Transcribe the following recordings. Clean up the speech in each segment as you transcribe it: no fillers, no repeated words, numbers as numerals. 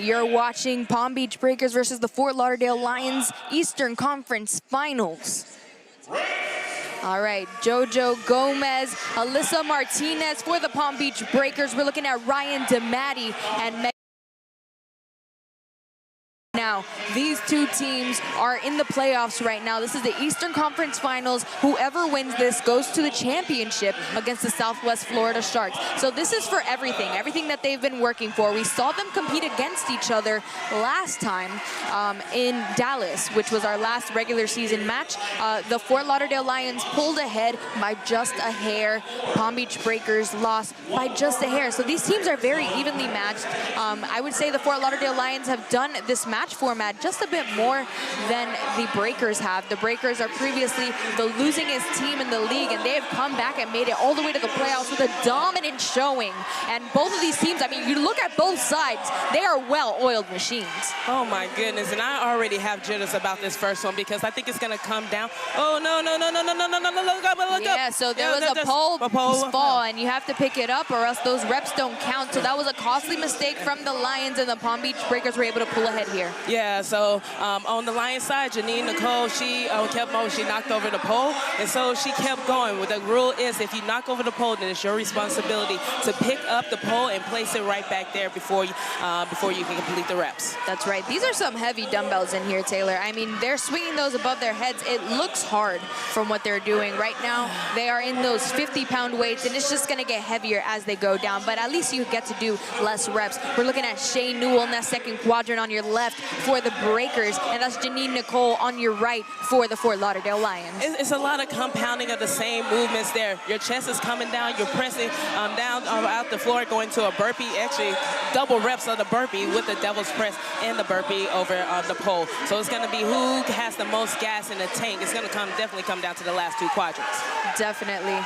You're watching Palm Beach Breakers versus the Fort Lauderdale Lions Eastern Conference Finals. All right, Jojo Gomez, Alyssa Martinez for the Palm Beach Breakers. We're looking at Ryan DeMatti and Now, these two teams are in the playoffs right now. This is the Eastern Conference Finals. Whoever wins this goes to the championship against the Southwest Florida Sharks. So this is for everything that they've been working for. We saw them compete against each other last time in Dallas, which was our last regular season match. The Fort Lauderdale Lions pulled ahead by just a hair. Palm Beach Breakers lost by just a hair. So these teams are very evenly matched. I would say the Fort Lauderdale Lions have done this match format just a bit more than the Breakers have. The Breakers are previously the losingest team in the league, and they have come back and made it all the way to the playoffs with a dominant showing. And both of these teams, I mean, you look at both sides, they are well-oiled machines. Oh my goodness, and I already have jitters about this first one because I think it's going to come down. Oh, no, look up. Yeah, so there was a pole fall, and you have to pick it up or else those reps don't count. So that was a costly mistake from the Lions, and the Palm Beach Breakers were able to pull ahead here. Yeah, so on the Lions side, Janine Nicole, she kept moving. She knocked over the pole, and so she kept going. What the rule is, if you knock over the pole, then it's your responsibility to pick up the pole and place it right back there before you can complete the reps. That's right. These are some heavy dumbbells in here, Taylor. I mean, they're swinging those above their heads. It looks hard from what they're doing. Right now, they are in those 50-pound weights, and it's just going to get heavier as they go down, but at least you get to do less reps. We're looking at Shay Newell in that second quadrant on your left for the Breakers, and that's Janine Nicole on your right for the Fort Lauderdale Lions. It's a lot of compounding of the same movements there. Your chest is coming down, you're pressing down out the floor, going to a burpee, actually double reps of the burpee with the devil's press and the burpee over the pole. So it's going to be who has the most gas in the tank. It's going to definitely come down to the last two quadrants. Definitely.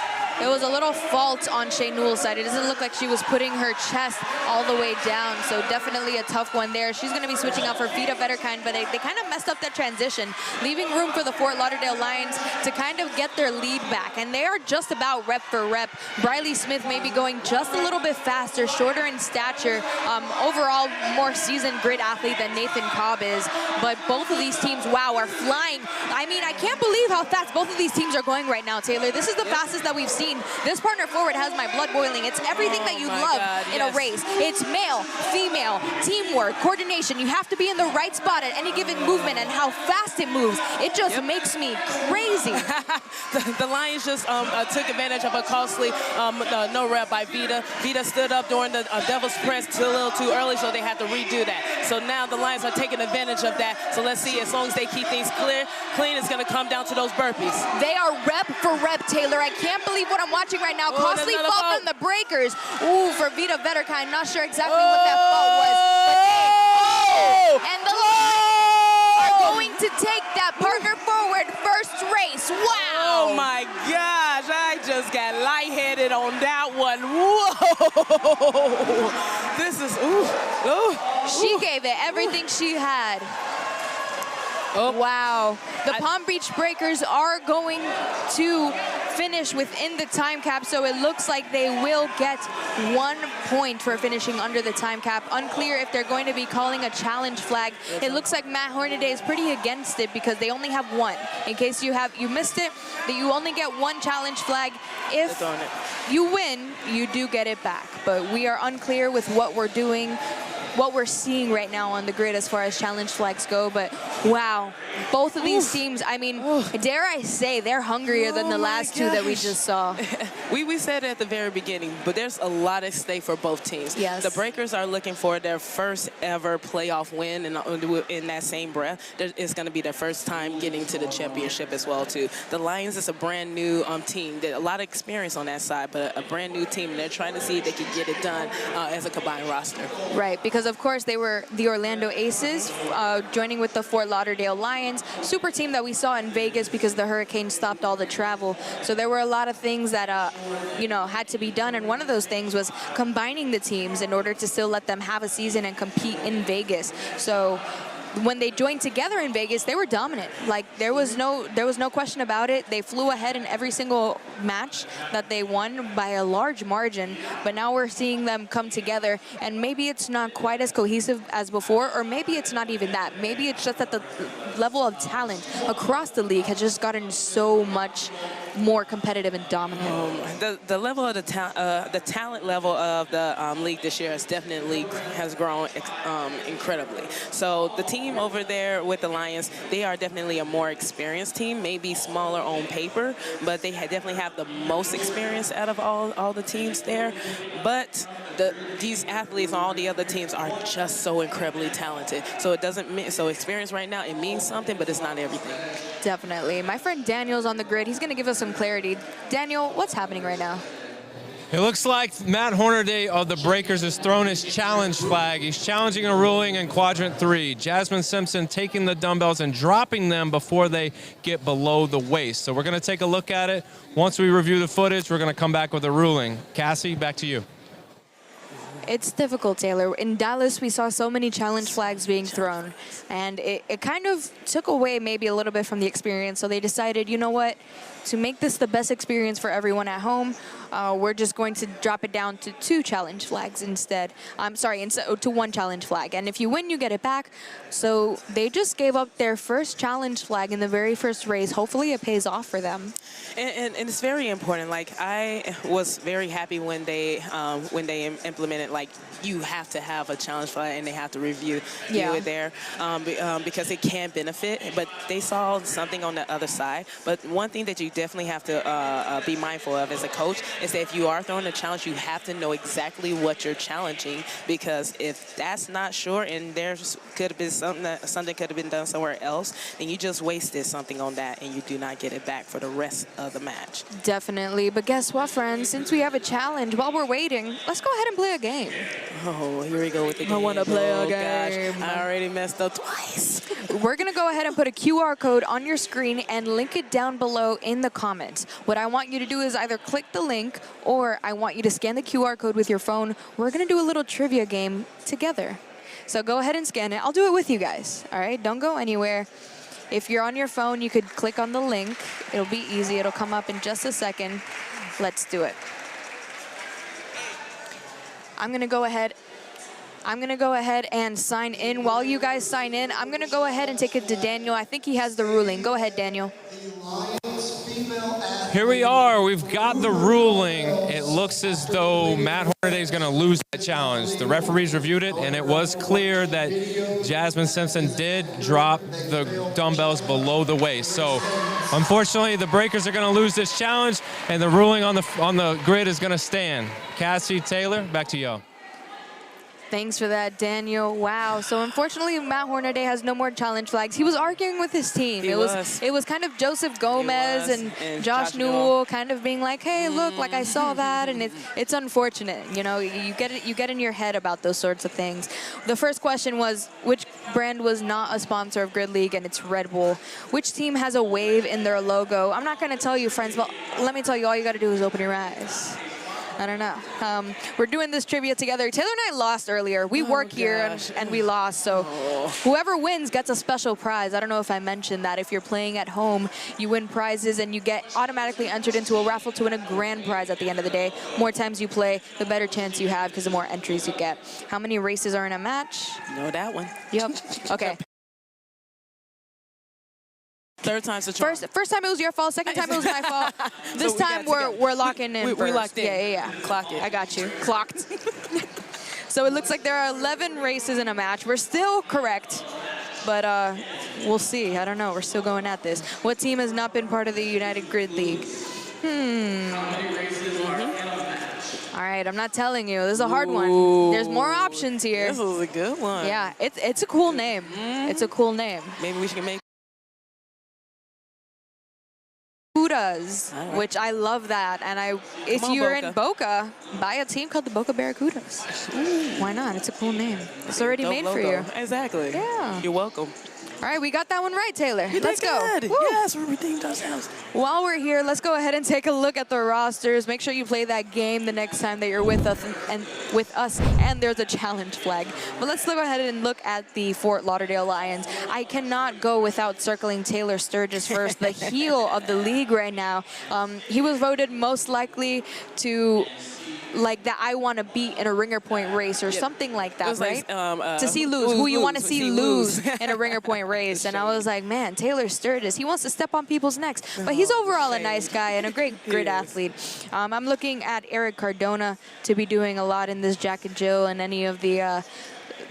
It was a little fault on Shay Newell's side. It doesn't look like she was putting her chest all the way down, so definitely a tough one there. She's going to be switching out for Vita Vetterkind, but they kind of messed up that transition, leaving room for the Fort Lauderdale Lions to kind of get their lead back, and they are just about rep for rep. Briley Smith may be going just a little bit faster, shorter in stature, overall more seasoned grid athlete than Nathan Cobb is, but both of these teams, wow, are flying. I mean, I can't believe how fast both of these teams are going right now, Taylor. This is the fastest that we've seen. This partner forward has my blood boiling. It's everything that you love in a race. It's male, female, teamwork, coordination. You have to be in the right spot at any given movement, and how fast it moves. It just makes me crazy. The Lions just took advantage of a costly no rep by Vita. Vita stood up during the devil's press a little too early, so they had to redo that. So now the Lions are taking advantage of that. So let's see, as long as they keep things clean, it's going to come down to those burpees. They are rep for rep, Taylor. I can't believe what I'm watching right now. Costly fault from the Breakers. Ooh, for Vita Vetterkind. Not sure exactly what that fault was, but and the Lions are going to take that partner forward first race. Wow! Oh my gosh, I just got lightheaded on that one. Whoa! This is She gave it everything she had. Oh. Wow. The Palm Beach Breakers are going to finish within the time cap, so it looks like they will get 1 point for finishing under the time cap. Unclear if they're going to be calling a challenge flag. It looks like Matt Hornaday is pretty against it because they only have one. In case you missed it, that you only get one challenge flag. If you win, you do get it back. But we are unclear with what we're doing, what we're seeing right now on the grid as far as challenge flags go. But wow, both of these teams, I mean, dare I say, they're hungrier than the last two that we just saw. We said it at the very beginning, but there's a lot at stake for both teams. Yes. The Breakers are looking for their first ever playoff win, and in that same breath, it's going to be their first time getting to the championship as well too. The Lions is a brand new team. There's a lot of experience on that side, but a brand new team, and they're trying to see if they can get it done as a combined roster. Right, because of course they were the Orlando Aces joining with the Fort Lauderdale Lions, super team that we saw in Vegas because the hurricane stopped all the travel. So there were a lot of things that had to be done, and one of those things was combining the teams in order to still let them have a season and compete in Vegas. So when they joined together in Vegas, they were dominant. Like there was no question about it. They flew ahead in every single match that they won by a large margin. But now we're seeing them come together, and maybe it's not quite as cohesive as before, or maybe it's not even that. Maybe it's just that the level of talent across the league has just gotten so much more competitive and dominant. The level of the talent level of the league this year has grown incredibly. So the team over there with the Lions, they are definitely a more experienced team, maybe smaller on paper, but they definitely have the most experience out of all the teams there. But these athletes on all the other teams are just so incredibly talented. So it doesn't mean, so experience right now, it means something, but it's not everything. Definitely. My friend Daniel's on the grid. He's going to give us some clarity. Daniel, what's happening right now? It looks like Matt Hornaday of the Breakers has thrown his challenge flag. He's challenging a ruling in quadrant 3. Jasmine Simpson taking the dumbbells and dropping them before they get below the waist. So we're going to take a look at it. Once we review the footage, we're going to come back with a ruling. Cassie, back to you. It's difficult, Taylor. In Dallas, we saw so many challenge flags being thrown, and it kind of took away maybe a little bit from the experience. So they decided, you know what, to make this the best experience for everyone at home, we're just going to drop it down to 2 challenge flags instead. I'm sorry, to 1 challenge flag. And if you win, you get it back. So they just gave up their first challenge flag in the very first race. Hopefully it pays off for them. And it's very important. Like, I was very happy when they implemented, like, you have to have a challenge flag and they have to review it there because it can benefit. But they saw something on the other side. But one thing that you definitely have to be mindful of as a coach is that if you are throwing a challenge, you have to know exactly what you're challenging, because if that's not sure and there's could have been something could have been done somewhere else, then you just wasted something on that and you do not get it back for the rest of the match. Definitely. But guess what, friends? Since we have a challenge, while we're waiting, let's go ahead and play a game. Oh, here we go with the game. I want to play a game. Gosh, I already messed up twice. We're going to go ahead and put a QR code on your screen and link it down below in the comments. What I want you to do is either click the link or I want you to scan the QR code with your phone. We're going to do a little trivia game together. So go ahead and scan it. I'll do it with you guys. All right, don't go anywhere. If you're on your phone, you could click on the link. It'll be easy. It'll come up in just a second. Let's do it. I'm going to go ahead and sign in. While you guys sign in, I'm going to go ahead and take it to Daniel. I think he has the ruling. Go ahead, Daniel. Here we are. We've got the ruling. It looks as though Matt Hornaday is going to lose that challenge. The referees reviewed it, and it was clear that Jasmine Simpson did drop the dumbbells below the waist. So, unfortunately, the Breakers are going to lose this challenge, and the ruling on the grid is going to stand. Cassie, Taylor, back to you. Thanks for that, Daniel. Wow. So unfortunately, Matt Hornaday has no more challenge flags. He was arguing with his team. It was kind of Joseph Gomez and Josh Newell kind of being like, hey, look, like I saw that, and it's unfortunate. You know, you get in your head about those sorts of things. The first question was, which brand was not a sponsor of Grid League? And it's Red Bull. Which team has a wave in their logo? I'm not going to tell you, friends, but let me tell you, all you got to do is open your eyes. I don't know. We're doing this trivia together. Taylor and I lost earlier. We work here and we lost. So whoever wins gets a special prize. I don't know if I mentioned that. If you're playing at home, you win prizes and you get automatically entered into a raffle to win a grand prize at the end of the day. More times you play, the better chance you have because the more entries you get. How many races are in a match? Know that one. Yep. Okay. Third time's the charm. First time it was your fault. Second time it was my fault. This so time we're locking in. We locked in. Yeah. Clock it. I got you. Clocked. So it looks like there are 11 races in a match. We're still correct, but we'll see. I don't know. We're still going at this. What team has not been part of the United Grid League? All right, I'm not telling you. This is a hard one. There's more options here. This is a good one. Yeah, it's a cool name. It's a cool name. Maybe we should make Barracudas, which I love that. And if you're in Boca, buy a team called the Boca Barracudas. Why not? It's a cool name. It's already made for you. Exactly. Yeah. You're welcome. All right, we got that one right, Taylor. You Let's did go. good. Woo. Yes, we redeemed ourselves. While we're here, let's go ahead and take a look at the rosters. Make sure you play that game the next time that you're with us and there's a challenge flag. But let's go ahead and look at the Fort Lauderdale Lions. I cannot go without circling Taylor Sturgis first, the heel of the league right now. He was voted most likely to like that I want to beat in a ringer point race or something like that, right? Like, to see lose, who you want to see lose in a ringer point race. And I was like, man, Taylor Sturgis, he wants to step on people's necks. But he's overall a nice guy and a great athlete. I'm looking at Eric Cardona to be doing a lot in this Jack and Jill and any of the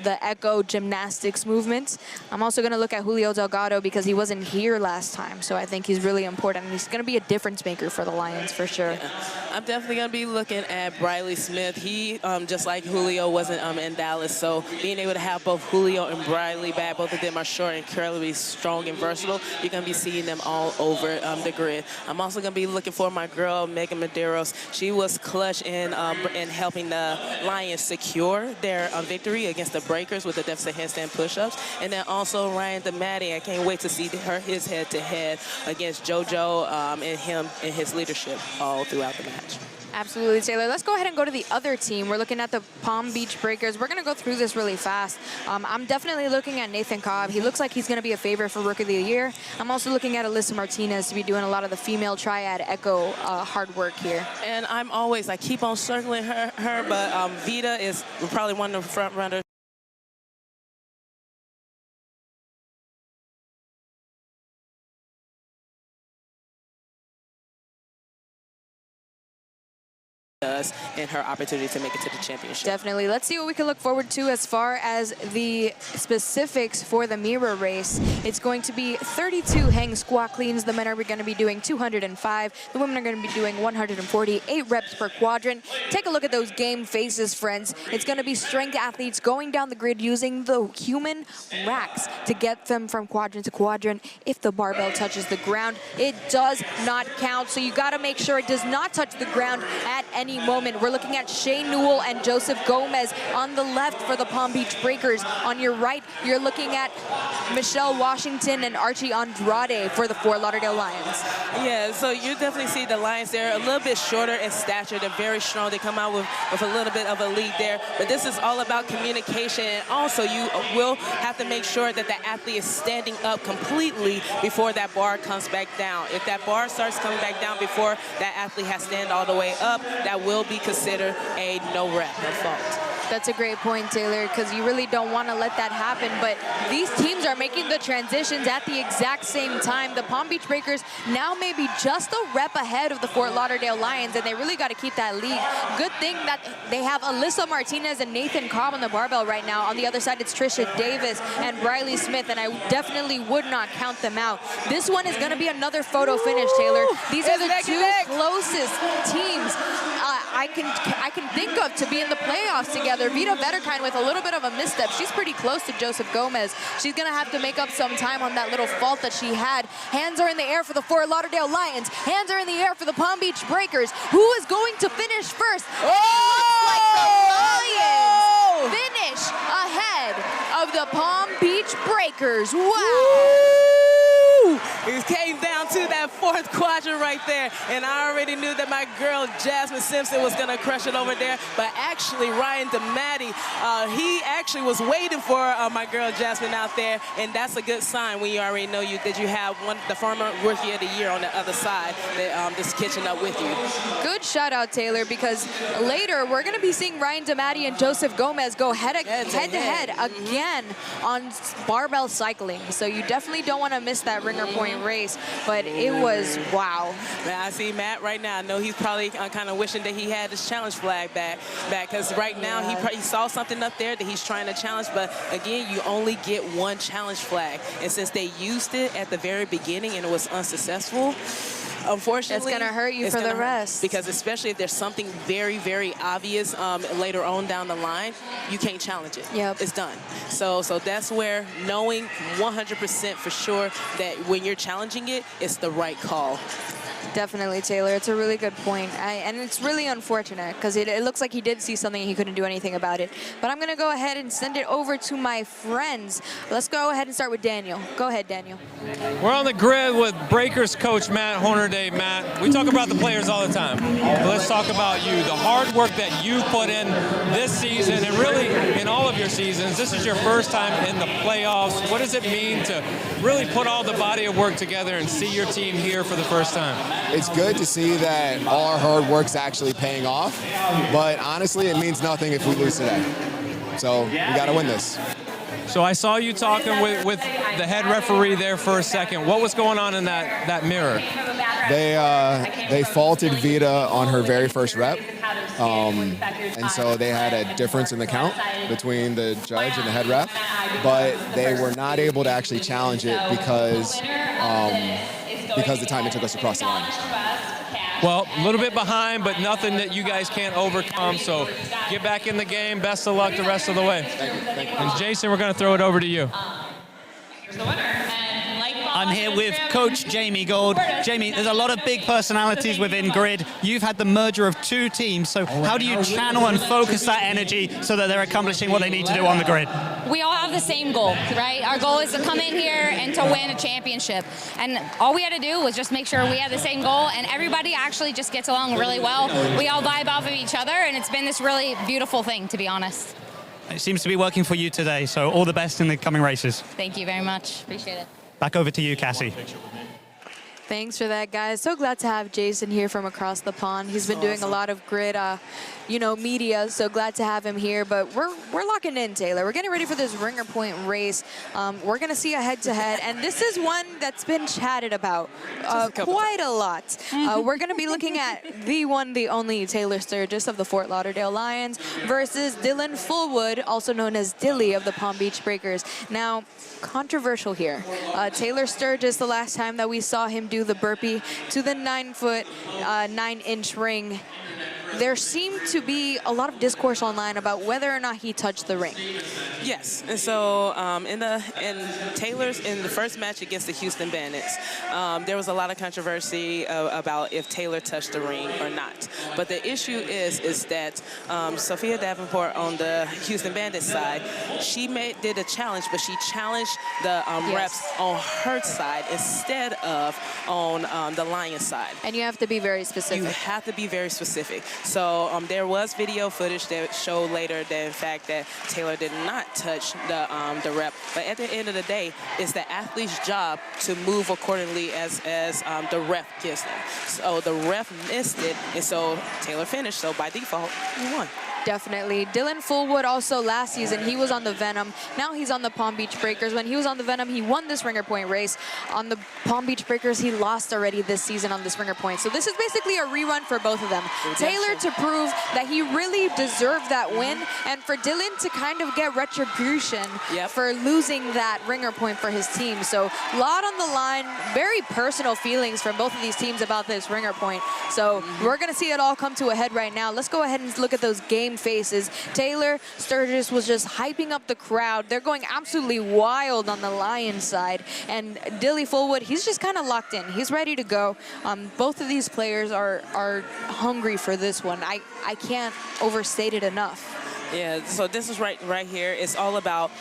echo gymnastics movements. I'm also going to look at Julio Delgado because he wasn't here last time, so I think he's really important. He's going to be a difference maker for the Lions for sure. Yeah. I'm definitely going to be looking at Briley Smith. He, just like Julio, wasn't in Dallas, so being able to have both Julio and Briley back, both of them are short and incredibly strong and versatile. You're going to be seeing them all over the grid. I'm also going to be looking for my girl, Megan Medeiros. She was clutch in helping the Lions secure their victory against the Breakers with the deficit handstand push-ups. And then also Ryan DeMatti. I can't wait to see his head-to-head against Jojo and him and his leadership all throughout the match. Absolutely, Taylor. Let's go ahead and go to the other team. We're looking at the Palm Beach Breakers. We're going to go through this really fast. I'm definitely looking at Nathan Cobb. He looks like he's going to be a favorite for Rookie of the Year. I'm also looking at Alyssa Martinez to be doing a lot of the female Triad Echo hard work here. And I'm always, I keep on circling her but Vita is probably one of the front runners. And her opportunity to make it to the championship. Definitely. Let's see what we can look forward to as far as the specifics for the mirror race. It's going to be 32 hang squat cleans. The men are going to be doing 205. The women are going to be doing 140, 8 reps per quadrant. Take a look at those game faces, friends. It's going to be strength athletes going down the grid using the human racks to get them from quadrant to quadrant. If the barbell touches the ground, it does not count. So you got to make sure it does not touch the ground at any moment. We're looking at Shane Newell and Joseph Gomez on the left for the Palm Beach Breakers. On your right, you're looking at Michelle Washington and Archie Andrade for the Fort Lauderdale Lions. Yeah, so you definitely see the Lions there a little bit shorter in stature. They're very strong. They come out with a little bit of a lead there. But this is all about communication. And also, you will have to make sure that the athlete is standing up completely before that bar comes back down. If that bar starts coming back down before that athlete has stand all the way up, that will be considered a no rep, no fault. That's a great point, Taylor, because you really don't want to let that happen. But these teams are making the transitions at the exact same time. The Palm Beach Breakers now may be just a rep ahead of the Fort Lauderdale Lions, and they really got to keep that lead. Good thing that they have Alyssa Martinez and Nathan Cobb on the barbell right now. On the other side, it's Trisha Davis and Briley Smith, and I definitely would not count them out. This one is going to be another photo finish, Taylor. These are the two closest teams I can think of to be in the playoffs together. Vita Vetterkind with a little bit of a misstep. She's pretty close to Joseph Gomez. She's going to have to make up some time on that little fault that she had. Hands are in the air for the Fort Lauderdale Lions. Hands are in the air for the Palm Beach Breakers. Who is going to finish first? Oh! It looks like the Lions finish ahead of the Palm Beach Breakers. Wow! It came down to that fourth quadrant right there, and I already knew that my girl Jasmine Simpson was going to crush it over there, but actually Ryan DeMatti, he actually was waiting for my girl Jasmine out there, and that's a good sign when you already know that you have the former Rookie of the Year on the other side that's catching up with you. Good shout out, Taylor, because later we're going to be seeing Ryan DeMatti and Joseph Gomez go head to head again on barbell cycling, so you definitely don't want to miss that ringer point race, but it was wow. Man, I see Matt right now. I know he's probably kind of wishing that he had his challenge flag back because right now he saw something up there that he's trying to challenge, but again, you only get one challenge flag, and since they used it at the very beginning and it was unsuccessful, unfortunately, it's going to hurt you for the rest. Because especially if there's something very, very obvious later on down the line, you can't challenge it. Yep. It's done. So that's where knowing 100% for sure that when you're challenging it, it's the right call. Definitely, Taylor. It's a really good point. And it's really unfortunate because it looks like he did see something and he couldn't do anything about it. But I'm going to go ahead and send it over to my friends. Let's go ahead and start with Daniel. Go ahead, Daniel. We're on the grid with Breakers coach Matt Hornaday. Matt, we talk about the players all the time. But let's talk about you, the hard work that you put in this season and really in all of your seasons. This is your first time in the playoffs. What does it mean to really put all the body of work together and see your team here for the first time? It's good to see that all our hard work's actually paying off, but honestly, it means nothing if we lose today. So we got to win this. So I saw you talking with the head referee there for a second. What was going on in that mirror? They faulted Vita on her very first rep, and so they had a difference in the count between the judge and the head ref, but they were not able to actually challenge it because the time it took us to cross the line. Well, a little bit behind, but nothing that you guys can't overcome. So get back in the game. Best of luck the rest of the way. Thank you. Thank you. And Jason, we're going to throw it over to you. I'm here with Coach Jamie Gold. Jamie, there's a lot of big personalities within Grid. You've had the merger of two teams, so how do you channel and focus that energy so that they're accomplishing what they need to do on the grid? We all have the same goal, right? Our goal is to come in here and to win a championship. And all we had to do was just make sure we had the same goal, and everybody actually just gets along really well. We all vibe off of each other, and it's been this really beautiful thing, to be honest. It seems to be working for you today, so all the best in the coming races. Thank you very much. Appreciate it. Back over to you, Cassie. Thanks for that, guys. So glad to have Jason here from across the pond. He's been doing a lot of grid, media, so glad to have him here. But we're locking in, Taylor. We're getting ready for this ringer point race. We're going to see a head-to-head, and this is one that's been chatted about quite a lot. We're going to be looking at the one, the only Taylor Sturgis of the Fort Lauderdale Lions versus Dylan Fullwood, also known as Dilly of the Palm Beach Breakers. Now, controversial here. Taylor Sturgis, the last time that we saw him do the burpee to the 9-foot, 9-inch ring, there seemed to be a lot of discourse online about whether or not he touched the ring. Yes, and so in Taylor's in the first match against the Houston Bandits, there was a lot of controversy about if Taylor touched the ring or not. But the issue is that Sophia Davenport on the Houston Bandits side, she did a challenge, but she challenged the reps on her side instead of on the Lions side. And you have to be very specific. You have to be very specific. So there was video footage that showed later that, in fact, that Taylor did not touch the rep. But at the end of the day, it's the athlete's job to move accordingly as the ref gives them. So the ref missed it, and so Taylor finished. So by default, he won. Definitely. Dylan Fullwood also last season, he was on the Venom. Now he's on the Palm Beach Breakers. When he was on the Venom, he won this ringer point race. On the Palm Beach Breakers, he lost already this season on this ringer point. So this is basically a rerun for both of them. Taylor to prove that he really deserved that win, and for Dylan to kind of get retribution for losing that ringer point for his team. So a lot on the line, very personal feelings from both of these teams about this ringer point. So we're going to see it all come to a head right now. Let's go ahead and look at those game faces. Taylor Sturgis was just hyping up the crowd. They're going absolutely wild on the Lions side. And Dilly Fullwood, he's just kind of locked in. He's ready to go. Both of these players are hungry for this one. I can't overstate it enough. Yeah, so this is right here. It's all about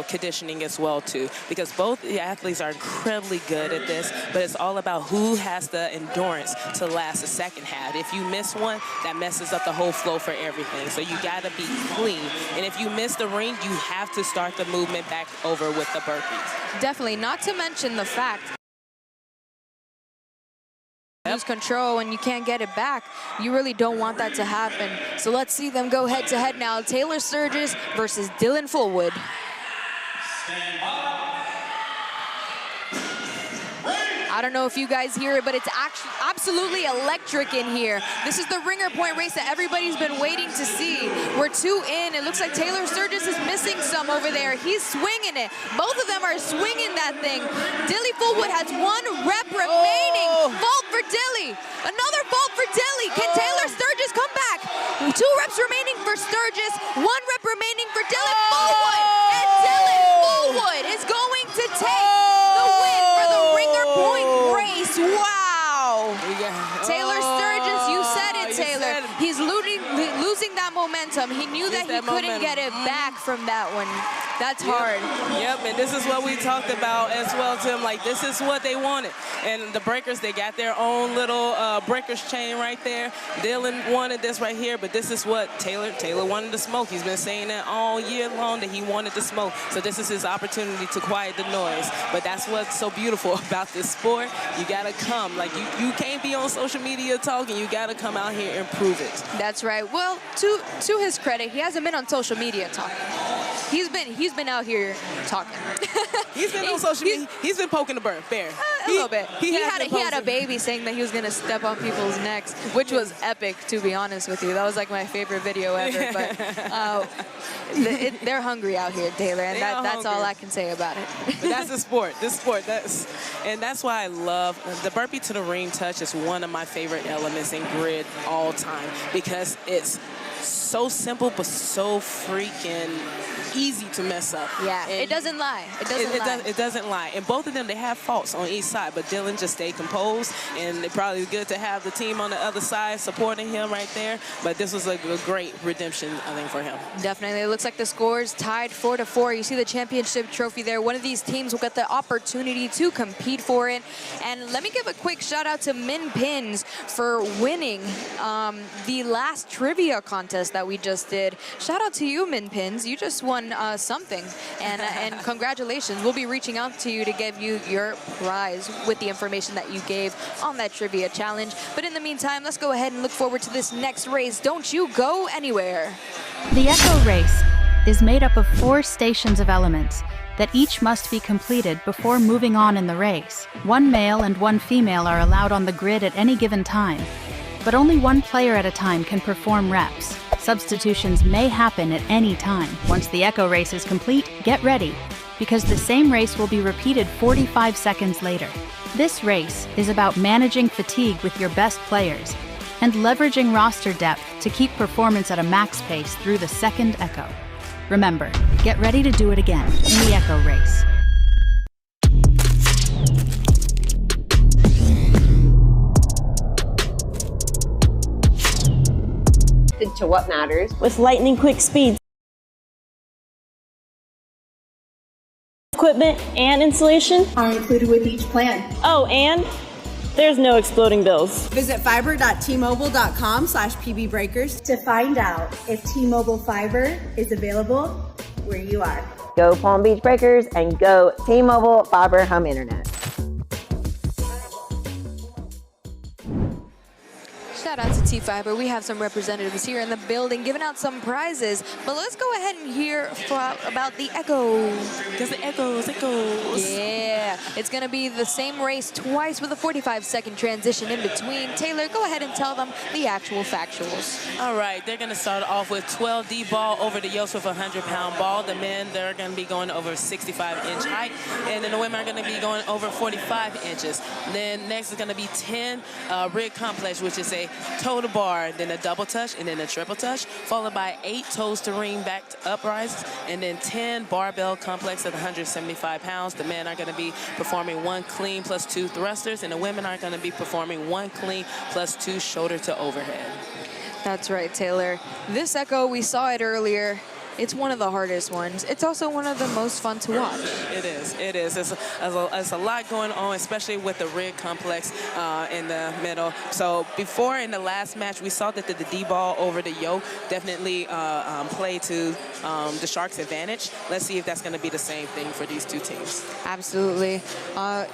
conditioning as well, too, because both the athletes are incredibly good at this, but it's all about who has the endurance to last the second half. If you miss one, that messes up the whole flow for everything. So you got to be clean. And if you miss the ring, you have to start the movement back over with the burpees. Definitely, not to mention the fact lose control and you can't get it back. You really don't want that to happen. So let's see them go head to head now. Taylor Sturgis versus Dylan Fullwood. I don't know if you guys hear it, but it's actually absolutely electric in here. This is the ringer point race that everybody's been waiting to see. We're 2 in. It looks like Taylor Sturgis is missing some over there. He's swinging it. Both of them are swinging that thing. Dilly Fullwood has 1 rep remaining. Fault for Dilly. Another fault for Dilly. Can Taylor Sturgis come back? 2 reps remaining for Sturgis. 1 rep remaining for Dylan Fullwood. And Dylan Fullwood is going to take the win for the ringer point race. Wow. We momentum. He knew that he couldn't get it back from that one. That's hard. Yep, and this is what we talked about as well, Tim. Like, this is what they wanted. And the breakers, they got their own little breakers chain right there. Dylan wanted this right here, but this is what Taylor wanted to smoke. He's been saying that all year long, that he wanted to smoke. So this is his opportunity to quiet the noise. But that's what's so beautiful about this sport. You got to come. Like, you can't be on social media talking. You got to come out here and prove it. That's right. Well, to his credit, he hasn't been on social media talking. He's been out here talking. He's been on social media. He's been poking the bear. A little bit. He had had a baby saying that he was gonna step on people's necks, which was epic, to be honest with you. That was like my favorite video ever. But they're hungry out here, Taylor, and that's all I can say about it. But that's the sport. This sport. That's why I love the burpee to the ring touch. Is one of my favorite elements in grid all time because it's so simple but so freaking easy to mess up. Yeah, and it doesn't lie. It doesn't lie. And both of them, they have faults on each side, but Dylan just stayed composed, and it's probably good to have the team on the other side supporting him right there. But this was a great redemption, I think, for him. Definitely. It looks like the scores tied 4-4. You see the championship trophy there. One of these teams will get the opportunity to compete for it. And let me give a quick shout out to Min Pins for winning the last trivia contest that we just did. Shout out to you, Min Pins. You just won something, and congratulations. We'll be reaching out to you to give you your prize with the information that you gave on that trivia challenge. But in the meantime, let's go ahead and look forward to this next race. Don't you go anywhere. The Echo race is made up of 4 stations of elements that each must be completed before moving on in the race. 1 male and 1 female are allowed on the grid at any given time, but only 1 player at a time can perform reps. Substitutions may happen at any time. Once the Echo race is complete, get ready, because the same race will be repeated 45 seconds later. This race is about managing fatigue with your best players and leveraging roster depth to keep performance at a max pace through the second Echo. Remember, get ready to do it again in the Echo race. To what matters. With lightning quick speeds, equipment and installation are included with each plan. Oh, and there's no exploding bills. Visit fiber.tmobile.com/pbbreakers to find out if T-Mobile Fiber is available where you are. Go Palm Beach Breakers and go T-Mobile Fiber Home Internet. Shout out to T-Fiber. We have some representatives here in the building giving out some prizes. But let's go ahead and hear about the Echo. Because the Echoes. Yeah. It's going to be the same race twice with a 45-second transition in between. Taylor, go ahead and tell them the actual factuals. All right. They're going to start off with 12D ball over the yokes with a 100-pound ball. The men, they're going to be going over 65-inch height. And then the women are going to be going over 45 inches. Then next is going to be 10 rig complex, which is a toe to bar, then a double touch, and then a triple touch, followed by 8 toes to ring back to uprises, and then 10 barbell complex at 175 pounds. The men are going to be performing 1 clean plus 2 thrusters, and the women are going to be performing 1 clean plus 2 shoulder to overhead. That's right, Taylor. This Echo, we saw it earlier. It's one of the hardest ones. It's also one of the most fun to watch. It is. It's a lot going on, especially with the rig complex in the middle. So before in the last match, we saw that the D-ball over the yoke definitely played to the Sharks' advantage. Let's see if that's going to be the same thing for these two teams. Absolutely.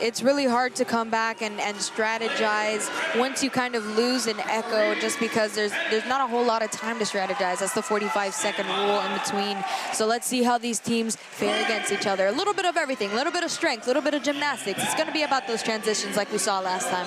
It's really hard to come back and strategize once you kind of lose an Echo, just because there's not a whole lot of time to strategize. That's the 45-second rule in between. So let's see how these teams fare against each other. A little bit of everything, a little bit of strength, a little bit of gymnastics. It's going to be about those transitions like we saw last time.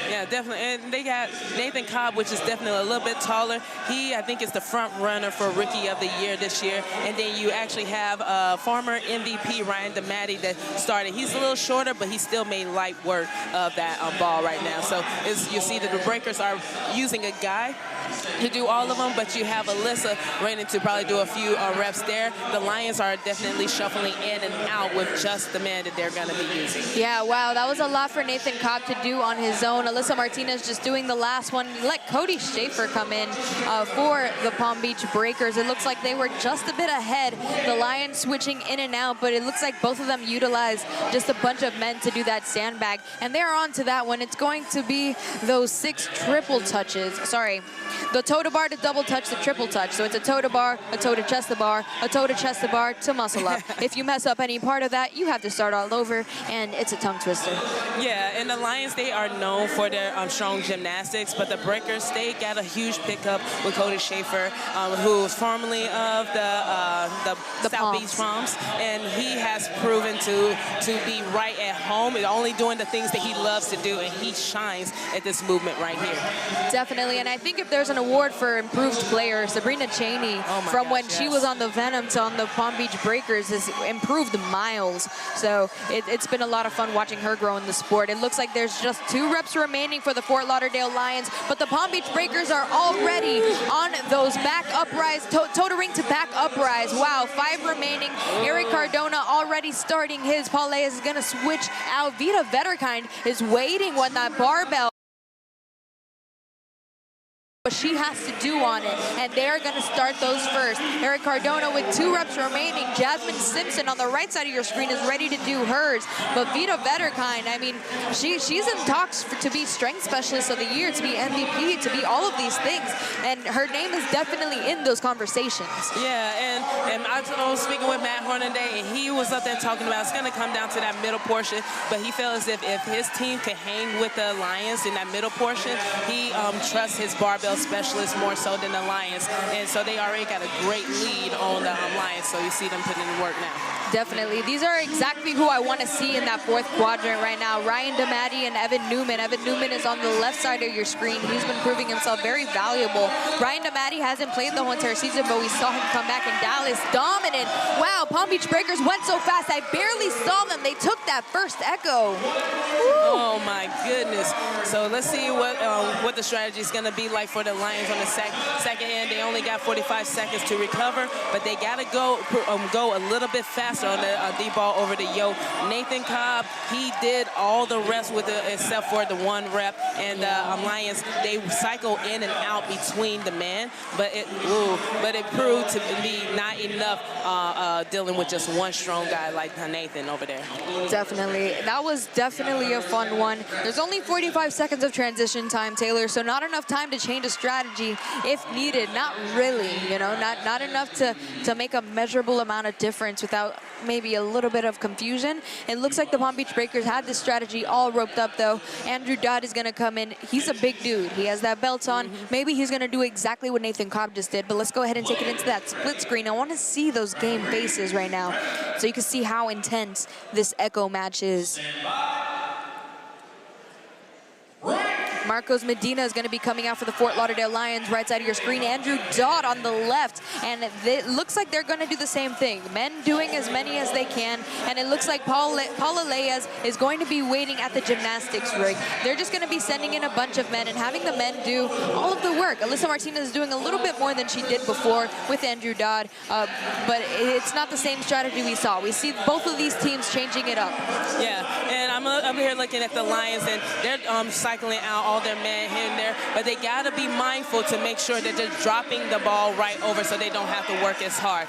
Yeah, definitely. And they got Nathan Cobb, which is definitely a little bit taller. He, I think, is the front runner for Rookie of the Year this year. And then you actually have former MVP Ryan DeMatti that started. He's a little shorter, but he still made light work of that ball right now. So you see that the breakers are using a guy to do all of them, but you have Alyssa ready to probably do a few reps there. The Lions are definitely shuffling in and out with just the man that they're going to be using. Yeah, wow, that was a lot for Nathan Cobb to do on his own. Alyssa Martinez just doing the last one. Let Cody Schaefer come in for the Palm Beach Breakers. It looks like they were just a bit ahead. The Lions switching in and out, but it looks like both of them utilized just a bunch of men to do that sandbag. And they're on to that one. It's going to be those 6 triple touches. Sorry, the toe to bar to double touch, the triple touch. So it's a toe to bar, a toe to chest to bar, a toe to chest to bar to muscle up. If you mess up any part of that, you have to start all over, and it's a tongue twister. Yeah, and the Lions, they are known for their strong gymnastics, but the Breakers, they got a huge pickup with Cody Schaefer, who was formerly of the South Beach Palms, and he has proven to be right at home and only doing the things that he loves to do, and he shines at this movement right here. Definitely, and I think if there's an award for improved player, Sabrina Cheney, from when she was on the Venom to on the Palm Beach Breakers, has improved miles. So it's been a lot of fun watching her grow in the sport. It looks like there's just 2 reps remaining for the Fort Lauderdale Lions, but the Palm Beach Breakers are already on those back uprise, toe to ring to back uprise. Wow, 5 remaining. Eric Cardona already starting his. Paula is going to switch out. Vita Vetterkind is waiting when that barbell what she has to do on it, and they're going to start those first. Eric Cardona with 2 reps remaining. Jasmine Simpson on the right side of your screen is ready to do hers, but Vita Vetterkind, I mean, she's in talks to be strength specialist of the year, to be MVP, to be all of these things, and her name is definitely in those conversations. Yeah, and I was speaking with Matt Hornaday, and he was up there talking about it's going to come down to that middle portion, but he felt as if his team could hang with the Lions in that middle portion, he trusts his barbell specialists more so than the Lions, and so they already got a great lead on the Lions, so you see them putting in work now. Definitely. These are exactly who I want to see in that 4th quadrant right now. Ryan DeMatti and Evan Newman. Evan Newman is on the left side of your screen. He's been proving himself very valuable. Ryan DeMatti hasn't played the whole entire season, but we saw him come back in Dallas dominant. Wow, Palm Beach Breakers went so fast. I barely saw them. They took that first echo. Woo. Oh my goodness. So let's see what the strategy is going to be like for the Lions on the second end. They only got 45 seconds to recover, but they got to go a little bit faster on the D-ball over the yoke. Nathan Cobb, he did all the reps with except for the 1 rep, and the Lions, they cycle in and out between the men, but it proved to be not enough dealing with just one strong guy like Nathan over there. Definitely. That was definitely a fun one. There's only 45 seconds of transition time, Taylor, so not enough time to change a strategy if needed. Not really, you know, not enough to make a measurable amount of difference without maybe a little bit of confusion. It looks like the Palm Beach Breakers had this strategy all roped up, though. Andrew Dodd is going to come in. He's a big dude. He has that belt on. Maybe he's going to do exactly what Nathan Cobb just did, but let's go ahead and take it into that split screen. I want to see those game faces right now so you can see how intense this echo match is. Marcos Medina is going to be coming out for the Fort Lauderdale Lions, right side of your screen. Andrew Dodd on the left, and it looks like they're going to do the same thing. Men doing as many as they can, and it looks like Paula Leyes is going to be waiting at the gymnastics rig. They're just going to be sending in a bunch of men and having the men do all of the work. Alyssa Martinez is doing a little bit more than she did before with Andrew Dodd, but it's not the same strategy we saw. We see both of these teams changing it up. Yeah, and I'm up here looking at the Lions, and they're cycling out all their men here and there, but they got to be mindful to make sure that they're dropping the ball right over so they don't have to work as hard.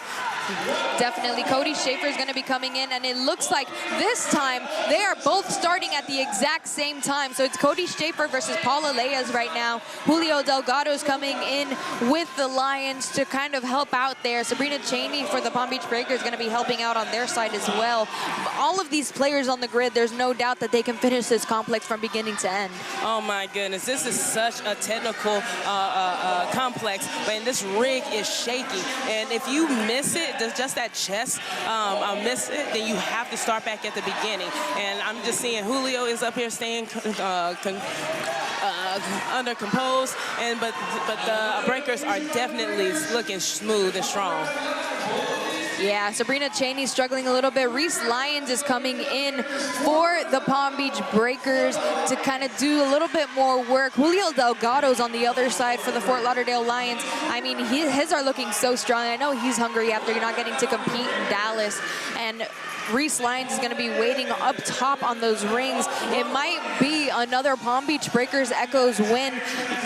Definitely. Cody Schaefer is going to be coming in, and it looks like this time they are both starting at the exact same time. So it's Cody Schaefer versus Paula Leyes right now. Julio Delgado is coming in with the Lions to kind of help out there. Sabrina Cheney for the Palm Beach Breakers is going to be helping out on their side as well. All of these players on the grid, there's no doubt that they can finish this complex from beginning to end. Oh my goodness, this is such a technical complex, and this rig is shaky, and if you miss it, just that chest, miss it, then you have to start back at the beginning. And I'm just seeing Julio is up here staying under composed, but the Breakers are definitely looking smooth and strong. Yeah, Sabrina Cheney struggling a little bit. Reese Lyons is coming in for the Palm Beach Breakers to kind of do a little bit more work. Julio Delgado's on the other side for the Fort Lauderdale Lions. I mean, his are looking so strong. I know he's hungry after not getting to compete in Dallas. And Reese Lyons is going to be waiting up top on those rings. It might be another Palm Beach Breakers Echoes win.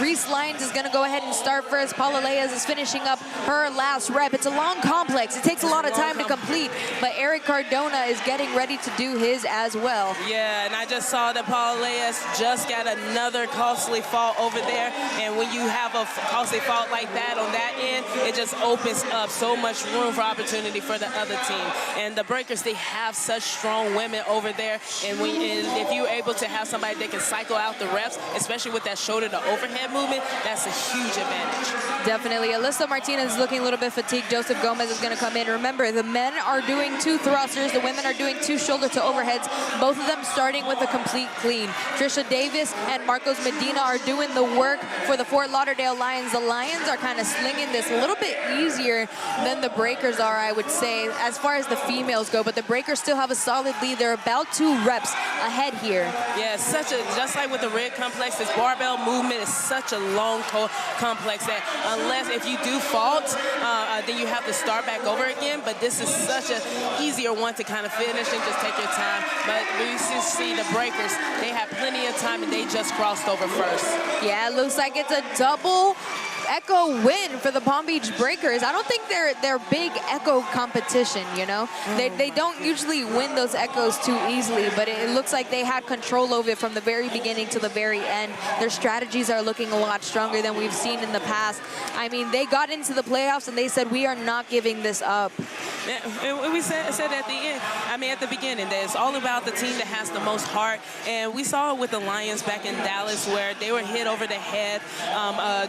Reese Lyons is going to go ahead and start first. Paula Leyes is finishing up her last rep. It's a long complex. It takes a lot of time to complete, but Eric Cardona is getting ready to do his as well. Yeah, and I just saw that Paula Leyes just got another costly fault over there, and when you have a costly fault like that on that end, it just opens up so much room for opportunity for the other team. And the Breakers, they have such strong women over there, and if you're able to have somebody that can cycle out the reps, especially with that shoulder to overhead movement, that's a huge advantage. Definitely. Alyssa Martinez is looking a little bit fatigued. Joseph Gomez is going to come in. Remember, the men are doing 2 thrusters. The women are doing 2 shoulder to overheads, both of them starting with a complete clean. Trisha Davis and Marcos Medina are doing the work for the Fort Lauderdale Lions. The Lions are kind of slinging this a little bit easier than the Breakers are, I would say, as far as the females go, but the Breakers still have a solid lead. They're about 2 reps ahead here. Yeah, just like with the red complex, this barbell movement is such a long complex that unless if you do fault, then you have to start back over again. But this is such an easier one to kind of finish and just take your time. But we see the Breakers, they have plenty of time and they just crossed over first. Yeah, it looks like it's a double Echo win for the Palm Beach Breakers. I don't think they're big Echo competition, you know? They don't usually win those Echoes too easily, but it looks like they had control over it from the very beginning to the very end. Their strategies are looking a lot stronger than we've seen in the past. I mean, they got into the playoffs and they said, we are not giving this up. Yeah, we said at the end, at the beginning, that it's all about the team that has the most heart. And we saw it with the Lions back in Dallas where they were hit over the head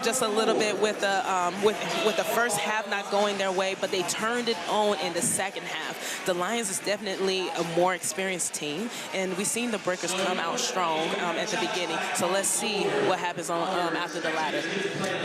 just a little bit with the first half not going their way, but they turned it on in the second half. The Lions is definitely a more experienced team, and we've seen the Breakers come out strong at the beginning. So let's see what happens on after the ladder.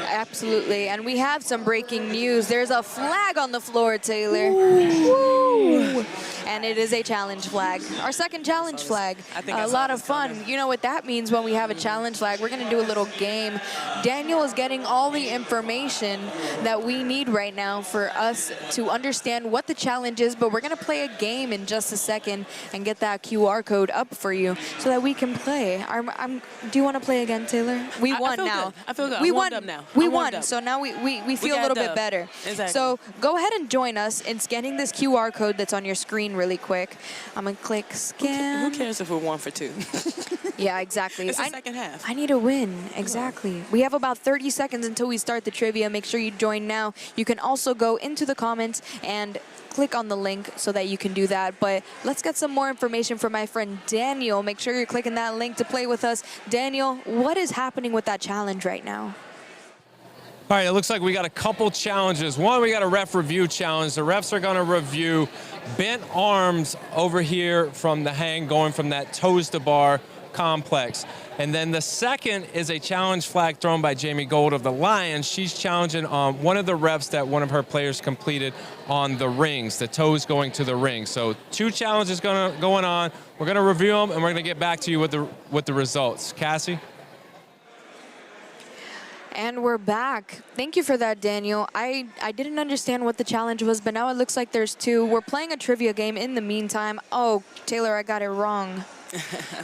Absolutely, and we have some breaking news. There's a flag on the floor, Taylor. Woo. And it is a challenge flag. Our second challenge flag. A lot of fun. You know what that means when we have a challenge flag. We're going to do a little game. Daniel is getting all the information that we need right now for us to understand what the challenge is, but we're going to play a game in just a second and get that QR code up for you so that we can play. Do you want to play again, Taylor? We won now. Good. I feel good. We I'm won. up now. We won. So now we feel a little bit better. Exactly. So go ahead and join us in scanning this QR code that's on your screen really quick. I'm going to click scan. Who cares if we're 1 for 2? Yeah, exactly. It's the second half. I need a win. Exactly. We have about 30 seconds until we start the trivia. Make sure you join now. You can also go into the comments and click on the link so that you can do that. But let's get some more information from my friend Daniel. Make sure you're clicking that link to play with us. Daniel, what is happening with that challenge right now? All right, it looks like we got a couple challenges. One, we got a ref review challenge. The refs are going to review bent arms over here from the hang, going from that toes to bar complex. And then the second is a challenge flag thrown by Jamie Gold of the Lions. She's challenging one of the reps that one of her players completed on the rings, the toes going to the ring. So 2 challenges going on. We're going to review them, and we're going to get back to you with the results. Cassie? And we're back. Thank you for that, Daniel. I didn't understand what the challenge was, but now it looks like there's 2. We're playing a trivia game in the meantime. Oh, Taylor, I got it wrong.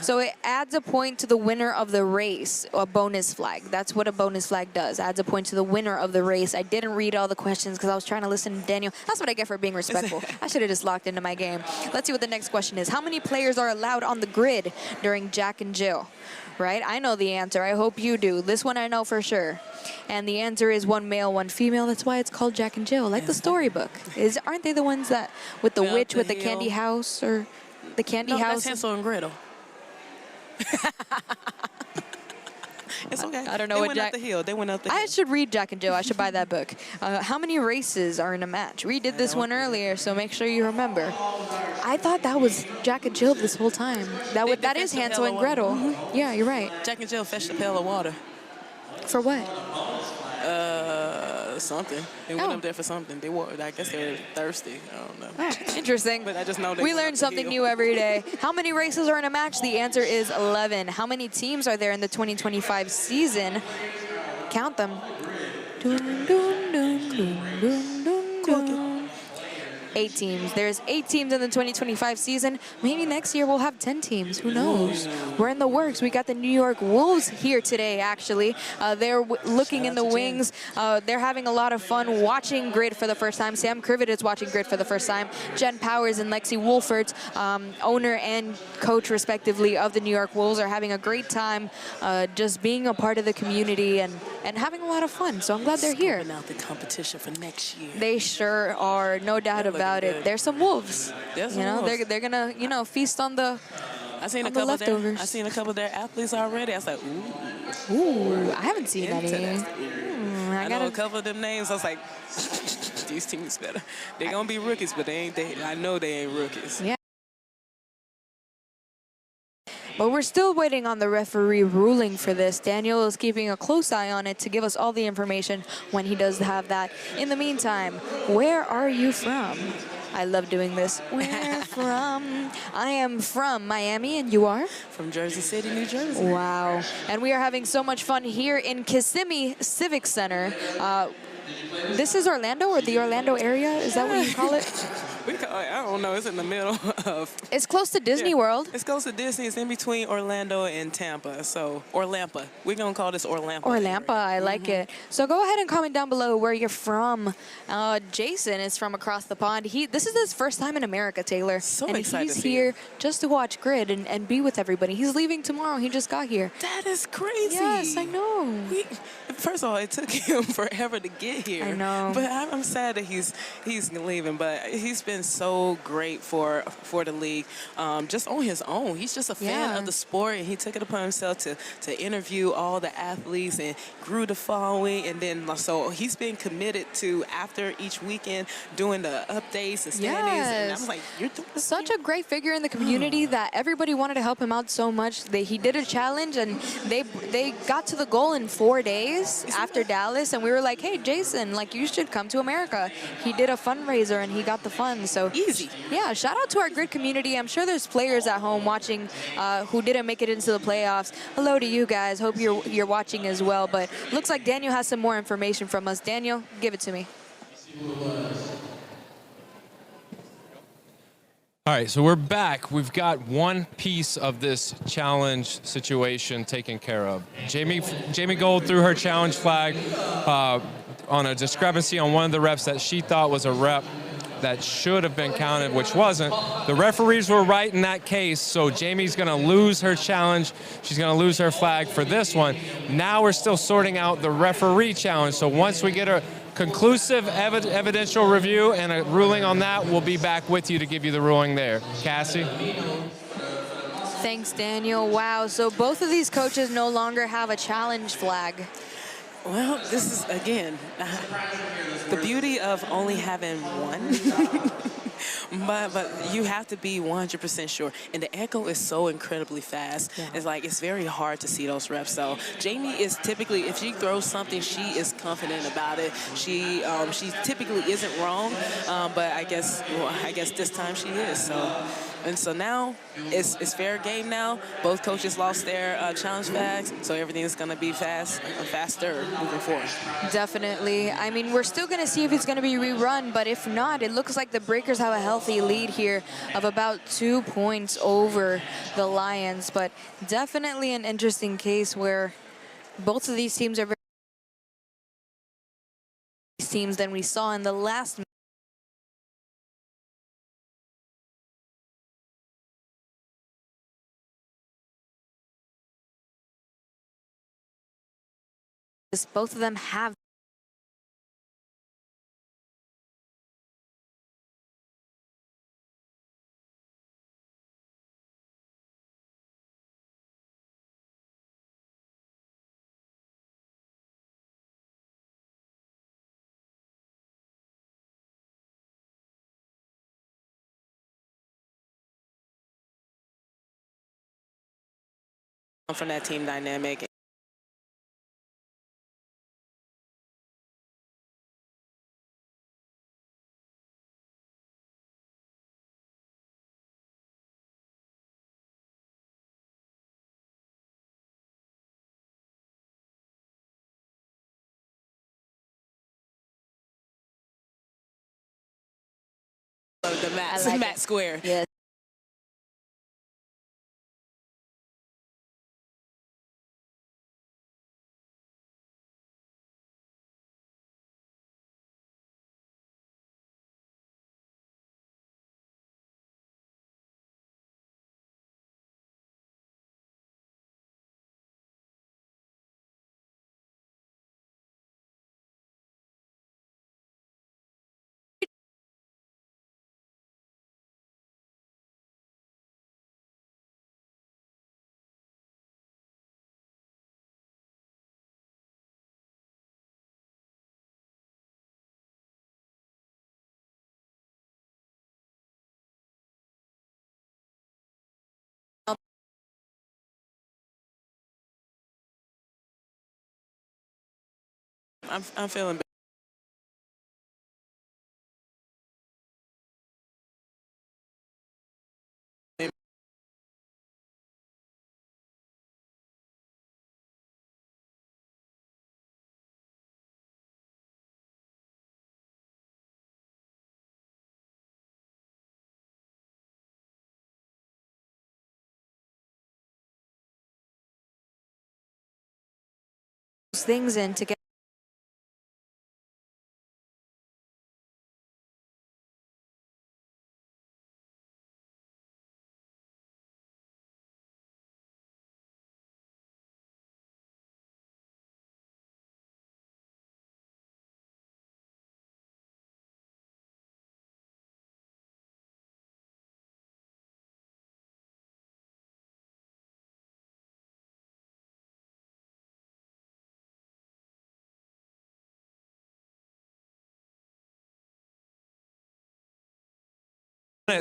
So it adds a point to the winner of the race, a bonus flag. That's what a bonus flag does, adds a point to the winner of the race. I didn't read all the questions because I was trying to listen to Daniel. That's what I get for being respectful. I should have just locked into my game. Let's see what the next question is. How many players are allowed on the grid during Jack and Jill? Right? I know the answer. I hope you do. This one I know for sure. And the answer is 1 male, 1 female. That's why it's called Jack and Jill, like the storybook. Aren't they the ones that with the witch with the candy house or the candy house? That's Hansel and Gretel. It's okay. I don't know they what went up the hill. They went up the hill. I should read Jack and Jill. I should buy that book. How many races are in a match? We did this one earlier, so make sure you remember. I thought that was Jack and Jill this whole time. That is Hansel and Gretel. Mm-hmm. Yeah, you're right. Jack and Jill fetched a pail of water. For what? for something. They went up there for something. They were, I guess they were thirsty. I don't know. Oh, interesting. But I just know they we went learn up the something hill. new every day. How many races are in a match? The answer is 11. How many teams are there in the 2025 season? Count them. Dun, dun, dun, dun, dun, dun, dun. 8 teams. There's 8 teams in the 2025 season. Maybe next year we'll have 10 teams. Who knows? We're in the works. We got the New York Wolves here today, actually. They're looking in the wings. They're having a lot of fun watching Grid for the first time. Sam Crivet is watching Grid for the first time. Jen Powers and Lexi Wolfert, owner and coach, respectively, of the New York Wolves, are having a great time just being a part of the community and having a lot of fun. So I'm glad they're here. Scoping out the competition for next year. They sure are, no doubt about it. There's some wolves. There's you know, wolves. they're gonna feast on the I seen a the couple of their, leftovers. I seen a couple of their athletes already. I was like, ooh. Ooh, I haven't seen any. I know a couple of them names. I was like, these teams better. They're gonna be rookies, but I know they ain't rookies. Yeah. But we're still waiting on the referee ruling for this. Daniel is keeping a close eye on it to give us all the information when he does have that. In the meantime, where are you from? I love doing this. Where from? I am from Miami, and you are? From Jersey City, New Jersey. Wow. And we are having so much fun here in Kissimmee Civic Center. This is Orlando, or the Orlando area? Is that what you call it? I don't know. It's in the middle of. It's close to Disney World. It's close to Disney. It's in between Orlando and Tampa. So Orlampa. We're gonna call this Orlampa. Orlampa, I like it. So go ahead and comment down below where you're from. Jason is from across the pond. This is his first time in America, Taylor. So and excited he's to see here him. just to watch Grid and be with everybody. He's leaving tomorrow. He just got here. That is crazy. Yes, I know. First of all, it took him forever to get here. I know. But I'm sad that he's leaving. But he's been so great for the league, just on his own. He's just a fan of the sport, and he took it upon himself to interview all the athletes and grew the following. And then so he's been committed to, after each weekend, doing the updates and standings. And I was like, you're doing such a great figure in the community that everybody wanted to help him out so much. He did a challenge, and they got to the goal in 4 days after Dallas, and we were like, hey, Jason, like, you should come to America. He did a fundraiser, and he got the funds. So easy. Yeah, shout out to our Grid community. I'm sure there's players at home watching who didn't make it into the playoffs. Hello to you guys. Hope you're watching as well. But looks like Daniel has some more information from us. Daniel, give it to me. All right, so we're back. We've got one piece of this challenge situation taken care of. Jamie Gold threw her challenge flag on a discrepancy on one of the reps that she thought was a rep that should have been counted, which wasn't. The referees were right in that case, so Jamie's gonna lose her challenge. She's gonna lose her flag for this one. Now we're still sorting out the referee challenge, so once we get a conclusive evidential review and a ruling on that, we'll be back with you to give you the ruling there. Cassie? Thanks, Daniel. Wow, so both of these coaches no longer have a challenge flag. Well, this is, again, the beauty of only having one. But you have to be 100% sure. And the echo is so incredibly fast. Yeah. It's like, it's very hard to see those reps. So Jamie is typically, if she throws something, she is confident about it. She typically isn't wrong, but I guess this time she is. So now it's fair game now. Both coaches lost their challenge flags, so everything is going to be faster moving forward. Definitely. I mean, we're still going to see if it's going to be rerun, but if not, it looks like the Breakers have a healthy lead here of about 2 points over the Lions. But definitely an interesting case where both of these teams are very teams than we saw in the last. Both of them have from that team dynamic. The mat, like mat square. Yes. I'm feeling. Things in to get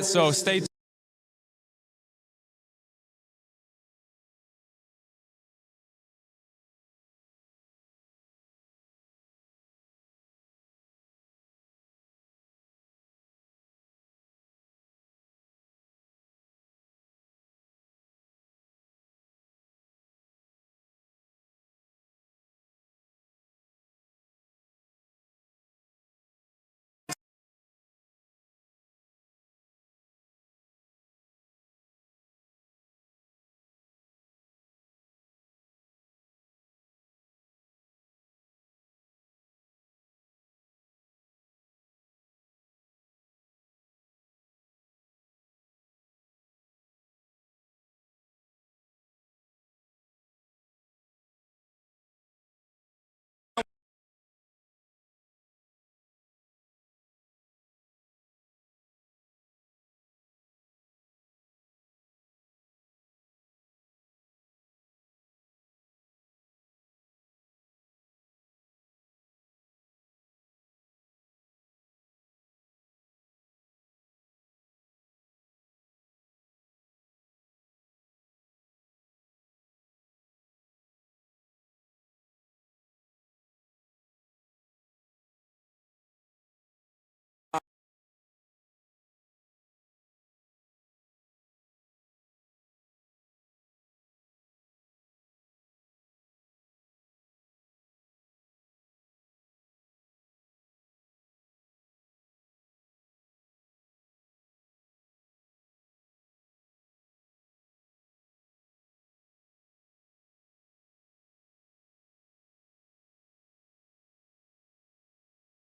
So stay tuned.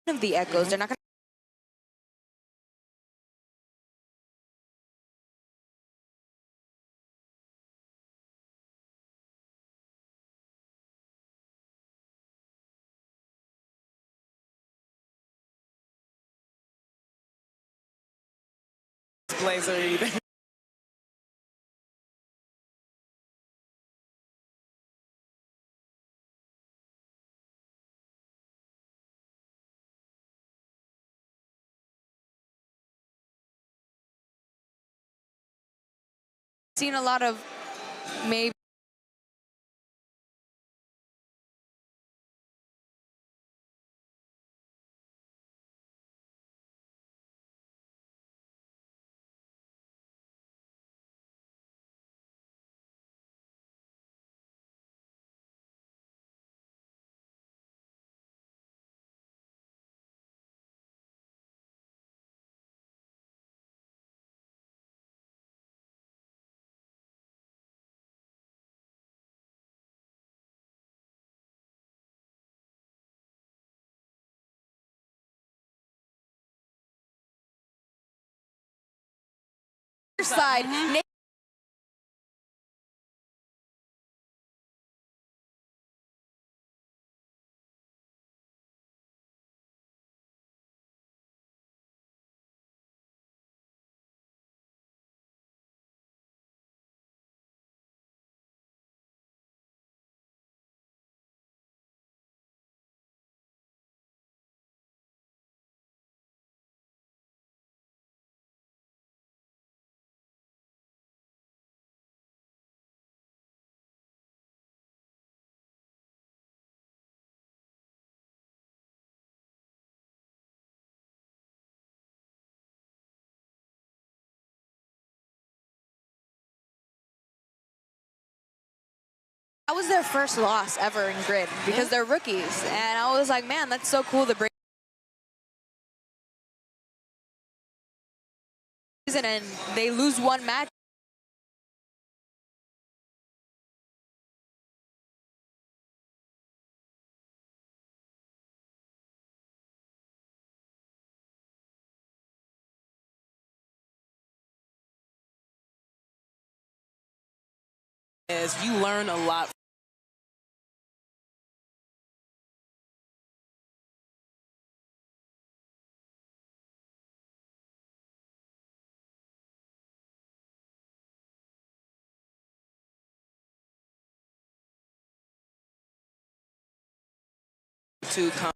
of the echoes. They're not going Blazer either. seen a lot of maybe side. That was their first loss ever in grid because they're rookies. And I was like, man, that's so cool to bring. And they lose one match. As you learn a lot. To come.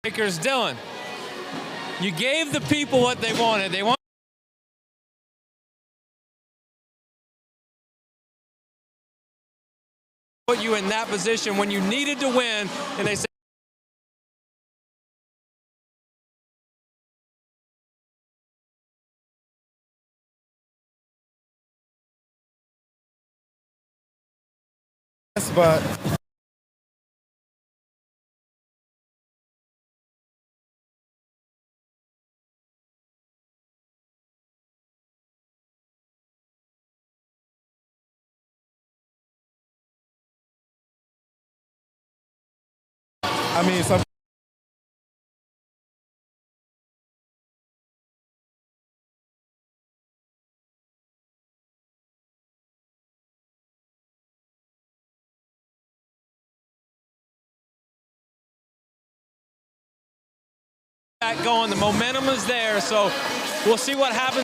Breakers, Dylan, you gave the people what they wanted. They want put you in that position when you needed to win, and they said, but I mean, some. back going. The momentum is there, so we'll see what happens.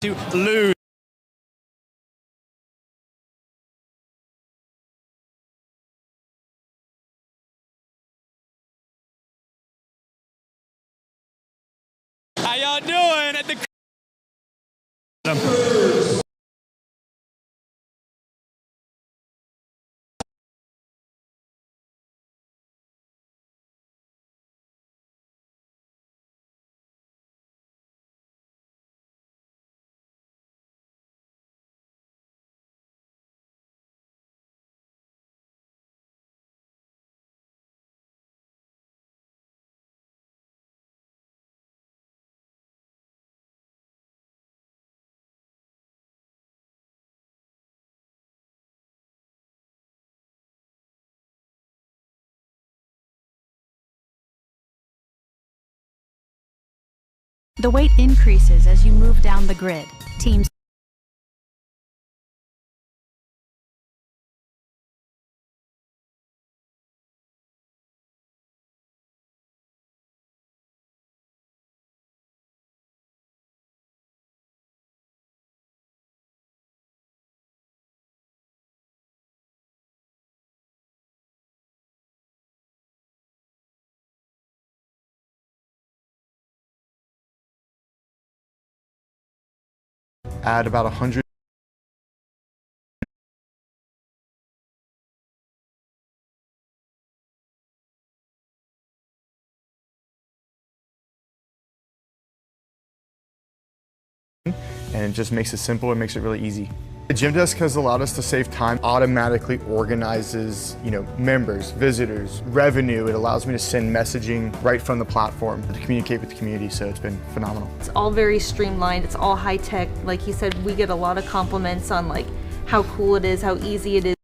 To lose. How y'all doing at the The weight increases as you move down the grid. Teams Add about 100. and it just makes it simple and makes it really easy. The gym desk has allowed us to save time, automatically organizes, members, visitors, revenue. It allows me to send messaging right from the platform to communicate with the community, so it's been phenomenal. It's all very streamlined, it's all high tech. Like he said, we get a lot of compliments on like how cool it is, how easy it is.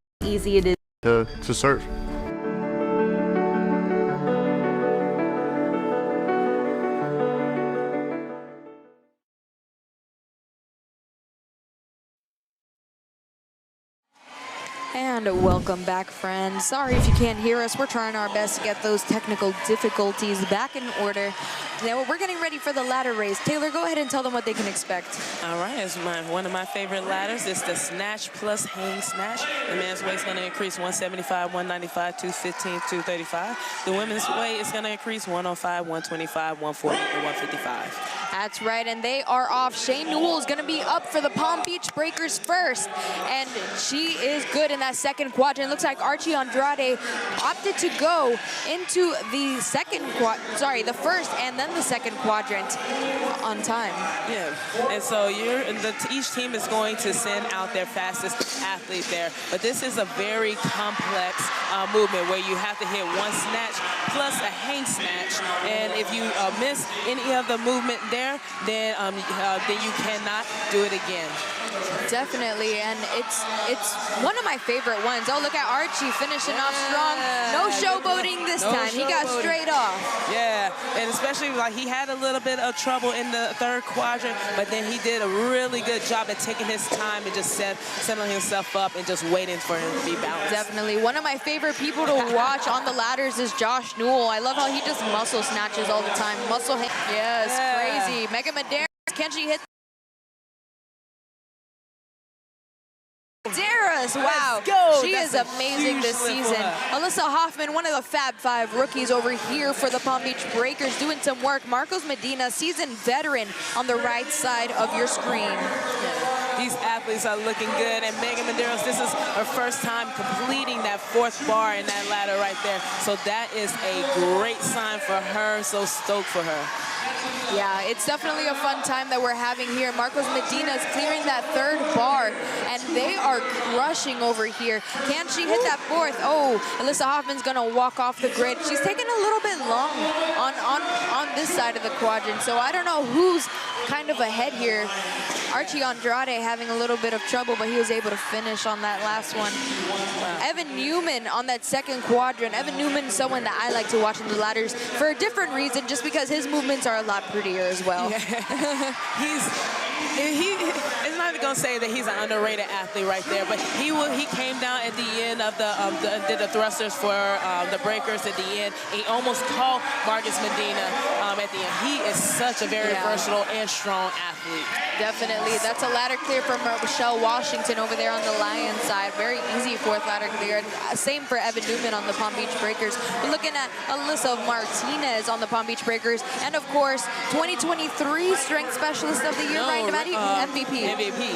To serve. And welcome back, friends. Sorry if you can't hear us. We're trying our best to get those technical difficulties back in order. Now we're getting ready for the ladder race. Taylor, go ahead and tell them what they can expect. All right, it's one of my favorite ladders. It's the snatch plus hang snatch. The men's weight is going to increase 175, 195, 215, 235. The women's weight is going to increase 105, 125, 140, and 155. That's right, and they are off. Shane Newell is going to be up for the Palm Beach Breakers first, and she is good in that second quadrant. It looks like Archie Andrade opted to go into the the first and then the second quadrant on time. Yeah, and so each team is going to send out their fastest athlete there, but this is a very complex movement where you have to hit one snatch plus a hang snatch, and if you miss any of the movement there, then you cannot do it again. Definitely, and it's one of my favorite ones. Oh, look at Archie finishing off strong. No showboating this time. He got straight off. Yeah, and especially like he had a little bit of trouble in the third quadrant, but then he did a really good job at taking his time and just settling himself up and just waiting for him to be balanced. Definitely. One of my favorite people to watch on the ladders is Josh Newell. I love how he just muscle snatches all the time. Muscle hang. Yes, crazy. Megan Medeiros, can she hit? Medeiros, wow, she is amazing this season. Alyssa Hoffman, one of the Fab Five rookies over here for the Palm Beach Breakers, doing some work. Marcos Medina, seasoned veteran on the right side of your screen. These athletes are looking good, and Megan Medeiros, this is her first time completing that fourth bar in that ladder right there. So that is a great sign for her, so stoked for her. Yeah, it's definitely a fun time that we're having here. Marcos Medina is clearing that third bar, and they are crushing over here. Can she hit that fourth? Oh, Alyssa Hoffman's gonna walk off the grid. She's taking a little bit long on this side of the quadrant, so I don't know who's kind of ahead here. Archie Andrade having a little bit of trouble, but he was able to finish on that last one. Evan Newman on that second quadrant. Evan Newman is someone that I like to watch in the ladders for a different reason, just because his movements are a lot prettier as well. Yeah. It's not even gonna say that he's an underrated athlete right there, but he came down at the end of did the thrusters for the breakers at the end. He almost caught Marcos Medina at the end. He is such a very versatile and strong athlete. Definitely. That's a ladder clear from Michelle Washington over there on the Lions side. Very easy fourth ladder clear. Same for Evan Newman on the Palm Beach Breakers. We're looking at Alyssa Martinez on the Palm Beach Breakers. And of course, 2023 Strength Specialist of the Year, Ryan DeMatti.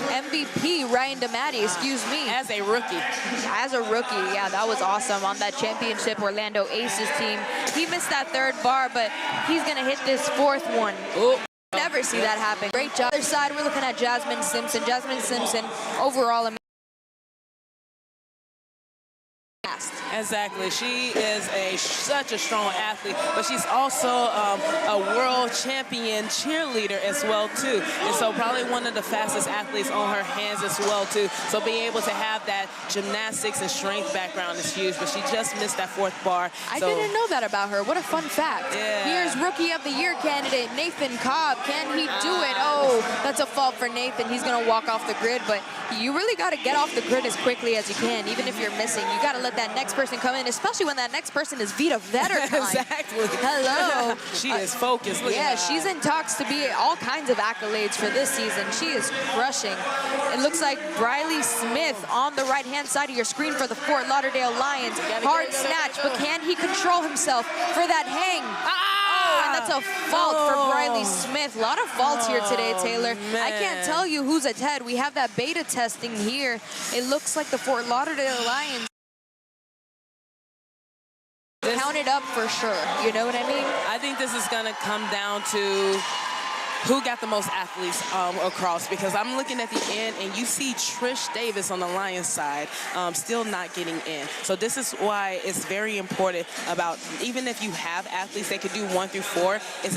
MVP, Ryan DeMatti, excuse me. As a rookie. As a rookie, yeah, that was awesome on that championship Orlando Aces team. He missed that third bar, but he's going to hit this fourth one. Ooh. Never see that happen. Great job. Other side, we're looking at Jasmine Simpson. Jasmine Simpson, overall, Exactly. She is such a strong athlete, but she's also a world champion cheerleader as well too. And so probably one of the fastest athletes on her hands as well too. So being able to have that gymnastics and strength background is huge, but she just missed that fourth bar. I didn't know that about her. What a fun fact. Yeah. Here's Rookie of the Year candidate Nathan Cobb. Can he do it? Oh, that's a fault for Nathan. He's going to walk off the grid, but you really got to get off the grid as quickly as you can, even if you're missing. You got to let that next person come in, especially when that next person is Vita Vetterkine. Exactly. Hello. She is focused. Yeah, she's in talks to be all kinds of accolades for this season. She is crushing. It looks like Briley Smith on the right-hand side of your screen for the Fort Lauderdale Lions. Hard snatch, but can he control himself for that hang? Oh, and that's a fault for Briley Smith. A lot of faults here today, Taylor. I can't tell you who's ahead. We have that beta testing here. It looks like the Fort Lauderdale Lions count it up for sure. You know what I mean? I think this is going to come down to who got the most athletes across, because I'm looking at the end and you see Trish Davis on the Lions side still not getting in. So this is why it's very important about, even if you have athletes that could do 1 through 4, is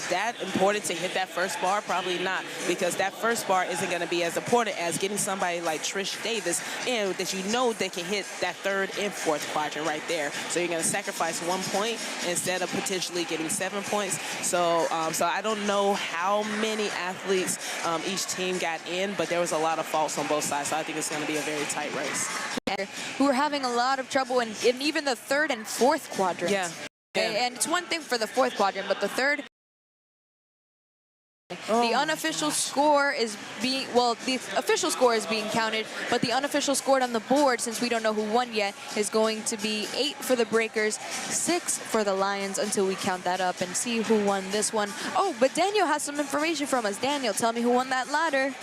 that important to hit that first bar? Probably not, because that first bar isn't going to be as important as getting somebody like Trish Davis in that you know they can hit that 3rd and 4th quadrant right there. So you're going to sacrifice 1 point instead of potentially getting 7 points. So I don't know how many athletes each team got in, but there was a lot of faults on both sides. So I think it's going to be a very tight race. Who are having a lot of trouble in even the 3rd and 4th quadrants. Yeah. And it's one thing for the 4th quadrant, but the 3rd. The unofficial score is being, well, the official score is being counted, but the unofficial score on the board, since we don't know who won yet, is going to be 8 for the Breakers, 6 for the Lions, until we count that up and see who won this one. Oh, but Daniel has some information from us. Daniel, tell me who won that ladder.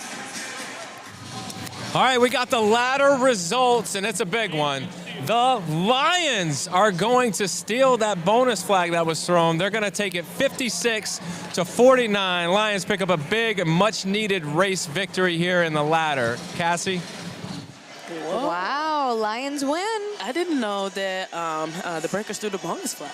All right, we got the ladder results, and it's a big one. The Lions are going to steal that bonus flag that was thrown. They're going to take it 56-49. Lions pick up a big, much-needed race victory here in the ladder. Cassie? Whoa. Wow, Lions win. I didn't know that the Breakers threw the bonus flag.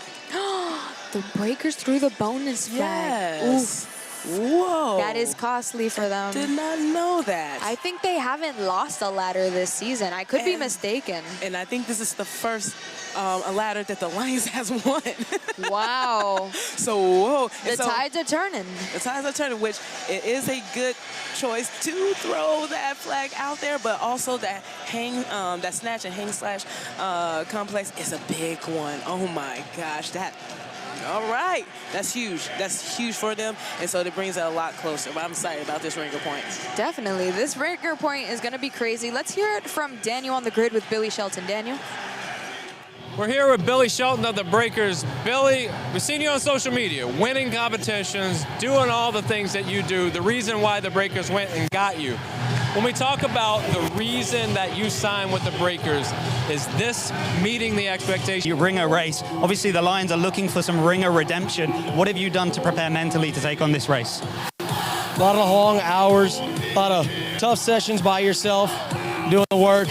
The Breakers threw the bonus flag. Yes. Oof. Whoa. That is costly for them. Did not know that. I think they haven't lost a ladder this season. I could be mistaken. And I think this is the first a ladder that the Lions has won. Wow. So, whoa. The tides are turning. The tides are turning, which it is a good choice to throw that flag out there, but also that that snatch and hang slash complex is a big one. Oh my gosh, all right, that's huge. That's huge for them, and so it brings it a lot closer. But I'm excited about this ringer point. Definitely. This ringer point is going to be crazy. Let's hear it from Daniel on the grid with Billy Shelton. Daniel? We're here with Billy Shelton of the Breakers. Billy, we've seen you on social media, winning competitions, doing all the things that you do, the reason why the Breakers went and got you. When we talk about the reason that you signed with the Breakers, is this meeting the expectation? You ringer race. Obviously, the Lions are looking for some ringer redemption. What have you done to prepare mentally to take on this race? A lot of long hours, a lot of tough sessions by yourself, doing the work,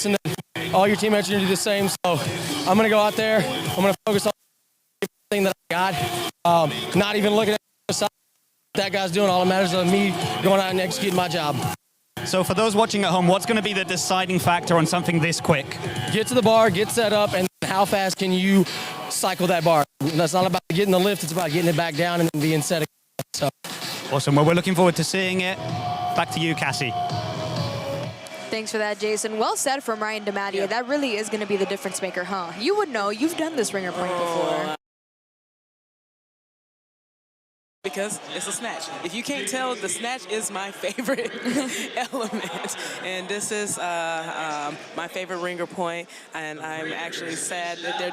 and then all your teammates are going to do the same. So I'm going to go out there. I'm going to focus on everything that I got, not even looking at what that guy's doing. All that matters is me going out and executing my job. So for those watching at home, what's going to be the deciding factor on something this quick? Get to the bar, get set up, and how fast can you cycle that bar? That's not about getting the lift, it's about getting it back down and then being set again. So. Awesome. Well, we're looking forward to seeing it. Back to you, Cassie. Thanks for that, Jason. Well said from Ryan DiMattia. Yeah. That really is going to be the difference maker, huh? You would know. You've done this ringer point before. Because it's a snatch. If you can't tell, the snatch is my favorite element, and this is my favorite ringer point. And I'm actually sad that they're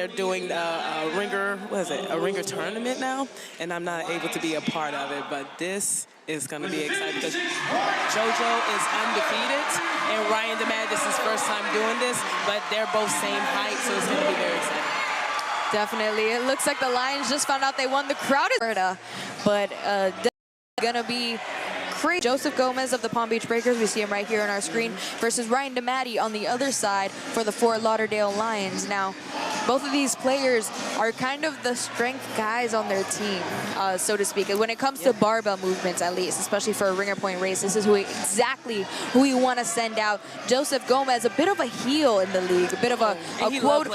doing a ringer. What is it? A ringer tournament now, and I'm not able to be a part of it. But this is going to be exciting because Jojo is undefeated, and Ryan DiMattia, this is his first time doing this, but they're both same height, so it's going to be very exciting. Definitely. It looks like the Lions just found out they won the crowd, but gonna be crazy. Joseph Gomez of the Palm Beach Breakers, we see him right here on our screen, versus Ryan DiMattia on the other side for the Fort Lauderdale Lions. Now, both of these players are kind of the strength guys on their team, so to speak. When it comes to barbell movements, at least, especially for a ringer point race, this is exactly who we want to send out. Joseph Gomez, a bit of a heel in the league, a bit of a quote-unquote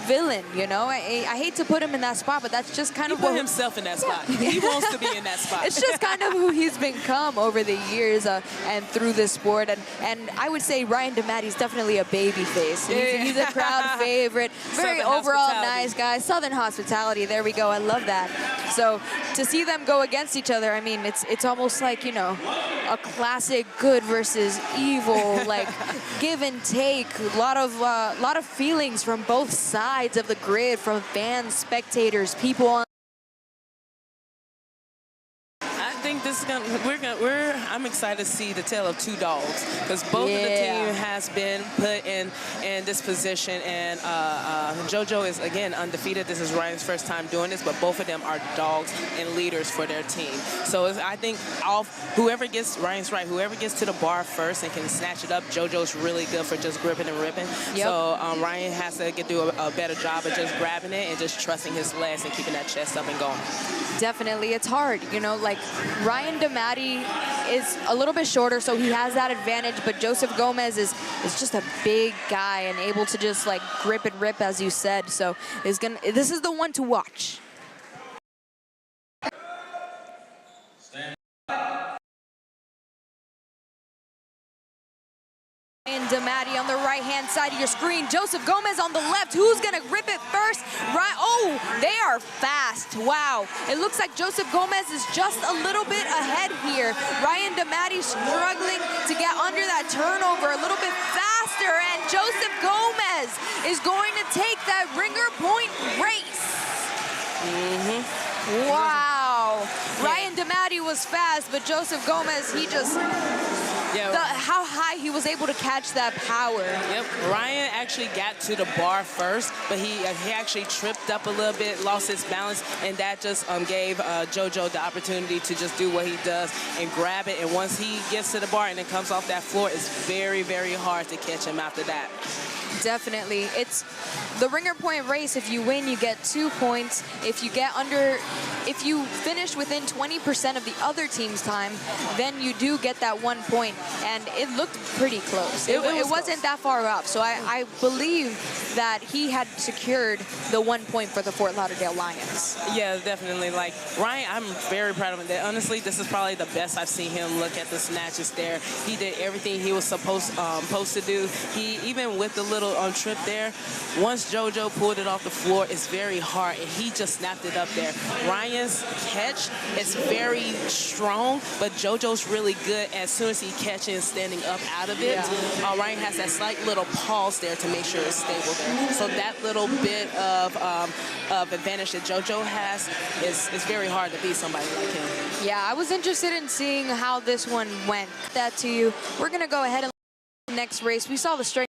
villain, you know? I hate to put him in that spot, but that's just kind of what himself in that spot. He wants to be in that spot. It's just kind of who he's become over the years and through this sport. And I would say Ryan DiMattia is definitely a baby face. He's a crowd favorite, very overall nice guy. Southern hospitality, there we go. I love that. So to see them go against each other, I mean, it's almost like, you know, a classic good versus evil, like give and take. A lot of feelings from both sides of the grid, from fans, spectators, people on. I think this is I'm excited to see the tale of two dogs, because both of the team has been put in this position, and Jojo is again undefeated. This is Ryan's first time doing this, but both of them are dogs and leaders for their team. So I think whoever gets, Ryan's right, whoever gets to the bar first and can snatch it up, Jojo's really good for just gripping and ripping. Yep. So Ryan has to do a better job of just grabbing it and just trusting his legs and keeping that chest up and going. Definitely, it's hard. You know, like Ryan DeMatti is a little bit shorter, so he has that advantage, but Joseph Gomez is just a big guy and able to just like grip and rip, as you said. So this is the one to watch. And DeMatti on the right-hand side of your screen. Joseph Gomez on the left. Who's going to rip it first? Right. Oh, they are fast. Wow. It looks like Joseph Gomez is just a little bit ahead here. Ryan DeMatti struggling to get under that turnover a little bit faster. And Joseph Gomez is going to take that ringer point race. Wow. Ryan DeMatti was fast, but Joseph Gomez, he just... how high he was able to catch that power. Yep, Ryan actually got to the bar first, but he actually tripped up a little bit, lost his balance, and that just gave Jojo the opportunity to just do what he does and grab it. And once he gets to the bar and then comes off that floor, it's very, very hard to catch him after that. Definitely. It's the ringer point race. If you win, you get 2 points. If you finish within 20% of the other team's time, then you do get that 1 point. And it looked pretty close. It wasn't that far off. So I believe that he had secured the 1 point for the Fort Lauderdale Lions. Yeah, definitely. Like Ryan, I'm very proud of him. Honestly, this is probably the best I've seen him look at the snatches there. He did everything he was supposed to do. He, even with the little trip there, once Jojo pulled it off the floor, it's very hard, and he just snapped it up there. Ryan's catch is very strong, but Jojo's really good as soon as he catches standing up out of it. Ryan has that slight little pause there to make sure it's stable there. So that little bit of advantage that Jojo has is very hard to beat somebody like him. Yeah, I was interested in seeing how this one went. That to you. We're going to go ahead and the next race. We saw the strength.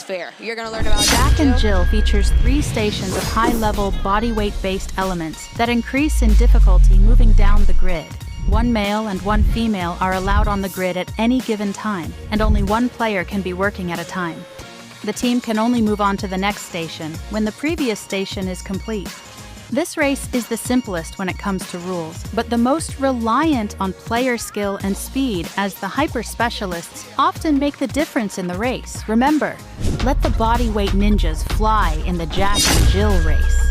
Fair. You're going to learn about Jack and Jill features 3 stations of high-level bodyweight-based elements that increase in difficulty moving down the grid. 1 male and 1 female are allowed on the grid at any given time, and only 1 player can be working at a time. The team can only move on to the next station when the previous station is complete. This race is the simplest when it comes to rules, but the most reliant on player skill and speed, as the hyper-specialists often make the difference in the race. Remember, let the bodyweight ninjas fly in the Jack and Jill race.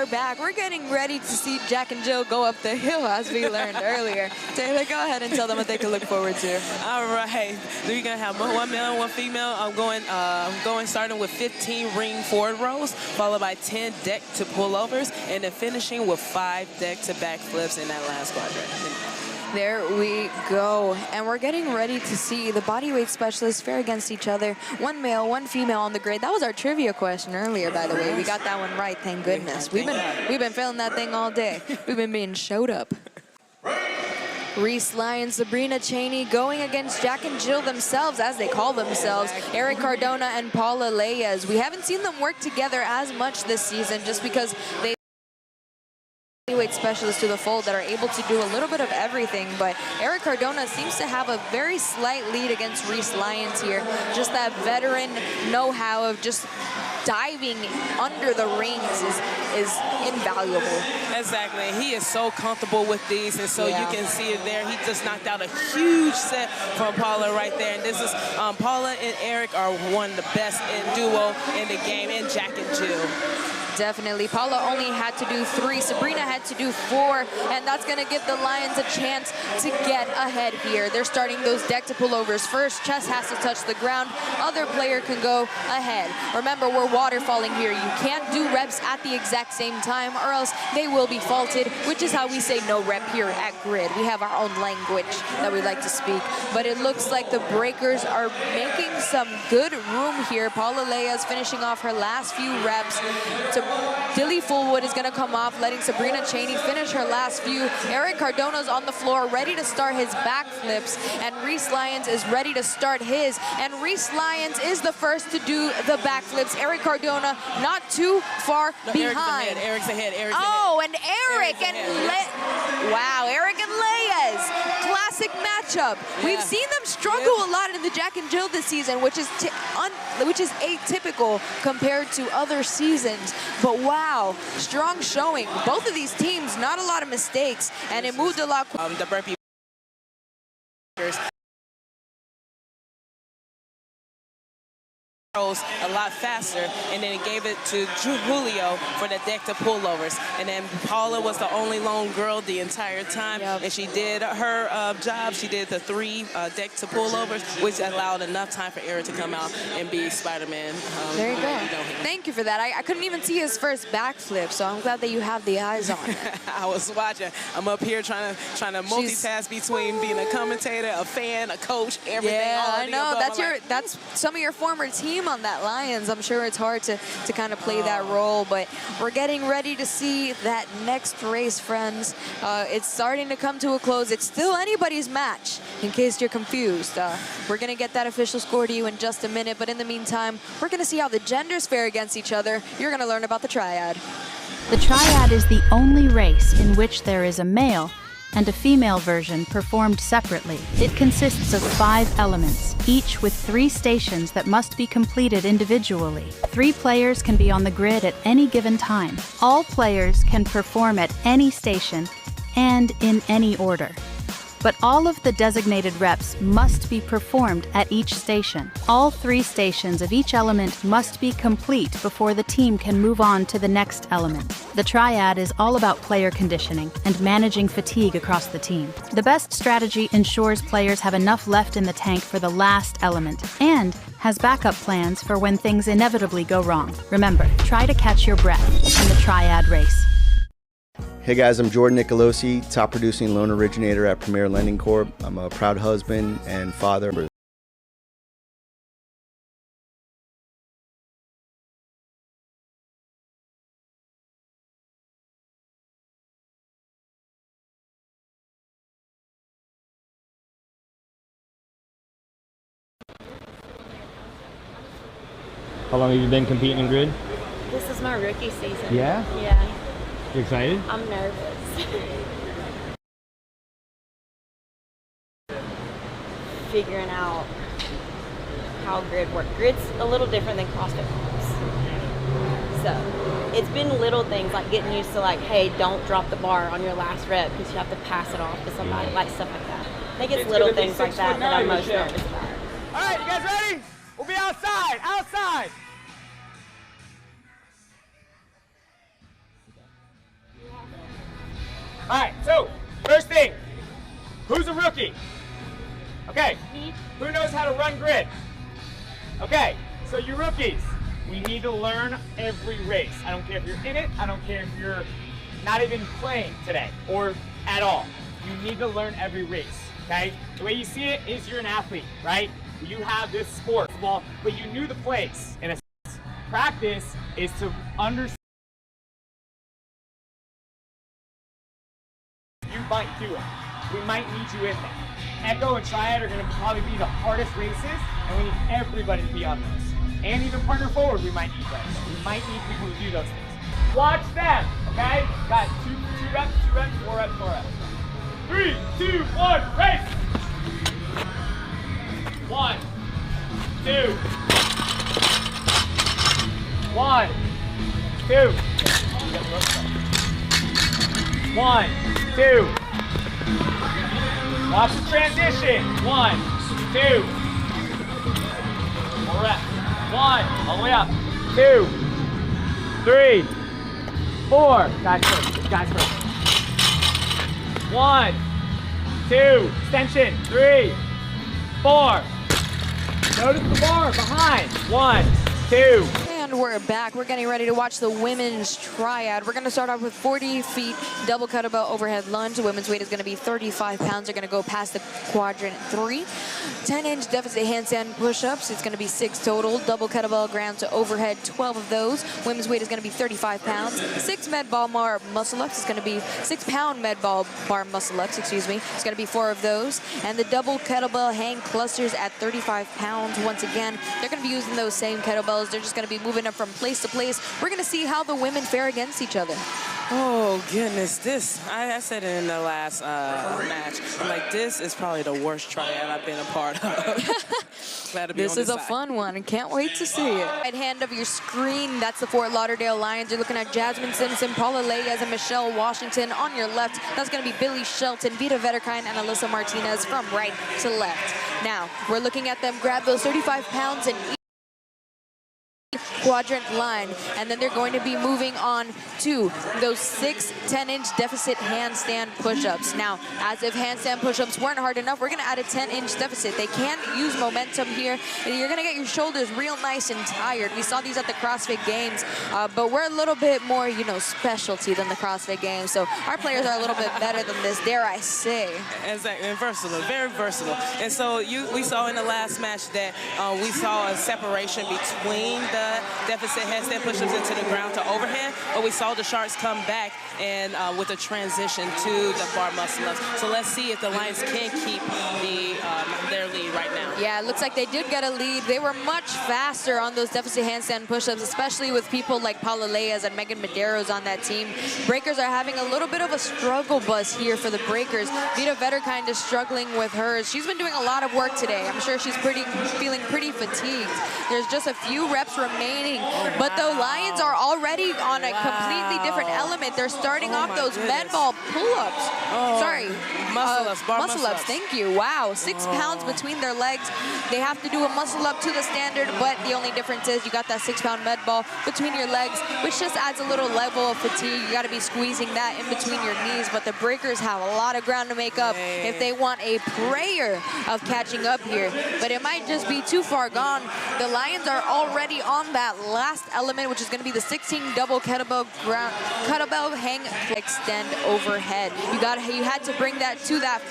back. We're getting ready to see Jack and Jill go up the hill, as we learned earlier. Taylor, go ahead and tell them what they can look forward to. All right. We're going to have one male and one female. I'm going starting with 15 ring forward rolls, followed by 10 deck to pullovers, and then finishing with 5 deck to back flips in that last quadrant. There we go. And we're getting ready to see the bodyweight specialists fare against each other. One male, one female on the grid. That was our trivia question earlier, by the way. We got that one right, thank goodness. We've been failing that thing all day. We've been being showed up. Reese Lyons, Sabrina Cheney going against Jack and Jill themselves, as they call themselves, Eric Cardona and Paula Leyes. We haven't seen them work together as much this season just because they heavyweight specialists to the fold that are able to do a little bit of everything, but Eric Cardona seems to have a very slight lead against Reese Lyons here. Just that veteran know-how of just diving under the rings is invaluable. Exactly. He is so comfortable with these, and so you can see it there. He just knocked out a huge set from Paula right there. And this is Paula and Eric are one of the best in duo in the game, and Jack and Jill. Definitely. Paula only had to do 3. Sabrina had to do 4, and that's going to give the Lions a chance to get ahead here. They're starting those deck to pullovers first. Chest has to touch the ground. Other player can go ahead. Remember, we're waterfalling here. You can't do reps at the exact same time, or else they will be faulted, which is how we say no rep here at Grid. We have our own language that we like to speak. But it looks like the breakers are making some good room here. Paula Leyes finishing off her last few reps. Dilly Fullwood is going to come off, letting Sabrina Cheney finish her last few. Eric Cardona's on the floor, ready to start his backflips, and Reese Lyons is ready to start his. And Reese Lyons is the first to do the backflips. Eric Cardona not too far behind. Eric's ahead. Oh, and Eric and wow, Eric and Leyes. Classic matchup. We've seen them struggle a lot in the Jack and Jill this season, which is atypical compared to other seasons. But wow, strong showing. Both of these teams, not a lot of mistakes, and it moved a lot. The burpee a lot faster, and then it gave it to Julio for the deck to pullovers. And then Paula was the only lone girl the entire time, and she did her job. She did the 3 deck to pullovers, which allowed enough time for Eric to come out and be Spider-Man. There you go. Thank you for that. I couldn't even see his first backflip, so I'm glad that you have the eyes on it. I was watching. I'm up here trying to multitask between being a commentator, a fan, a coach, everything. Yeah, all I know. That's some of your former team on that Lions. I'm sure it's hard to kind of play that role, but we're getting ready to see that next race, friends. It's starting to come to a close. It's still anybody's match, in case you're confused. We're going to get that official score to you in just a minute, but in the meantime, we're going to see how the genders fare against each other. You're going to learn about the Triad. The Triad is the only race in which there is a male and a female version performed separately. It consists of 5 elements, each with 3 stations that must be completed individually. 3 players can be on the grid at any given time. All players can perform at any station and in any order. But all of the designated reps must be performed at each station. All 3 stations of each element must be complete before the team can move on to the next element. The Triad is all about player conditioning and managing fatigue across the team. The best strategy ensures players have enough left in the tank for the last element and has backup plans for when things inevitably go wrong. Remember, try to catch your breath in the Triad race. Hey guys, I'm Jordan Nicolosi, top producing loan originator at Premier Lending Corp. I'm a proud husband and father. How long have you been competing in Grid? This is my rookie season. Yeah? Yeah. You excited? I'm nervous. Figuring out how Grid works. Grid's a little different than CrossFit comps. So it's been little things like getting used to like, hey, don't drop the bar on your last rep because you have to pass it off to somebody, like stuff like that. I think it's little things like that that I'm most nervous about. All right, you guys ready? We'll be outside, outside. All right, so first thing, who's a rookie? Okay, who knows how to run Grid? Okay, so you rookies, we need to learn every race. I don't care if you're in it, I don't care if you're not even playing today or at all. You need to learn every race, okay? The way you see it is you're an athlete, right? You have this sport, but you knew the plays. In a sense, practice is to understand. You might do it. We might need you in there. Echo and Triad are going to probably be the hardest races, and we need everybody to be on those. And even partner forward, we might need those. We might need people to do those things. Watch them, okay? Got two 2 reps, 4 reps, 4 reps. 3, 2, 1, race! 1, 2. 1, 2. 1, 2. Watch the transition. 1, 2. 4 reps. 1, all the way up. 2, 3, 4. Guys first. Guys first. 1, 2. Extension. 3, 4. Notice the bar behind. 1, 2. And we're back. We're getting ready to watch the women's triad. We're going to start off with 40 feet double kettlebell overhead lunge. The women's weight is going to be 35 pounds. They're going to go past the quadrant 3. 10-inch deficit handstand push-ups. It's going to be 6 total. Double kettlebell ground to overhead, 12 of those. Women's weight is going to be 35 pounds. 6 med ball bar muscle-ups. It's going to be 6-pound med ball bar muscle-ups, excuse me. It's going to be 4 of those. And the double kettlebell hang clusters at 35 pounds. Once again, they're going to be using those same kettlebells. They're just going to be moving up from place to place. We're going to see how the women fare against each other. Oh, goodness. This, I said it in the last match. I'm like, this is probably the worst triad I've been a part of. Glad to be This on is a side. fun one. I can't wait to see it. Right hand of your screen, that's the Fort Lauderdale Lions. You're looking at Jasmine Simpson, Paula Leyes, and Michelle Washington. On your left, that's going to be Billy Shelton, Vita Vetterkind, and Alyssa Martinez from right to left. Now, we're looking at them grab those 35 pounds and quadrant line, and then they're going to be moving on to those 6 10-inch deficit handstand push-ups. Now, as if handstand push-ups weren't hard enough, we're going to add a 10-inch deficit. They can use momentum here, and you're going to get your shoulders real nice and tired. We saw these at the CrossFit Games, but we're a little bit more, you know, specialty than the CrossFit Games, so our players are a little bit better than this, dare I say. Exactly, and versatile, very versatile. And so we saw in the last match that we saw a separation between the deficit handstand push-ups into the ground to overhead, but we saw the Sharks come back and with a transition to the bar muscle-ups. So let's see if the Lions can keep their lead right now. Yeah, it looks like they did get a lead. They were much faster on those deficit handstand push-ups, especially with people like Paula Leyes and Megan Medeiros on that team. Breakers are having a little bit of a struggle bus here for the breakers. Vita Vetterkind is struggling with hers. She's been doing a lot of work today. I'm sure she's feeling pretty fatigued. There's just a few reps remaining, but the Lions are already on a completely different element. They're starting off those med ball pull-ups. Sorry, muscle-ups, bar muscle-ups. Thank you. Wow, 6 pounds between their legs. They have to do a muscle-up to the standard, but the only difference is you got that 6-pound med ball between your legs, which just adds a little level of fatigue. You got to be squeezing that in between your knees, but the breakers have a lot of ground to make up if they want a prayer of catching up here. But it might just be too far gone. The Lions are already on that last element, which is going to be the 16 double kettlebell hang extend overhead. You had to bring that to that.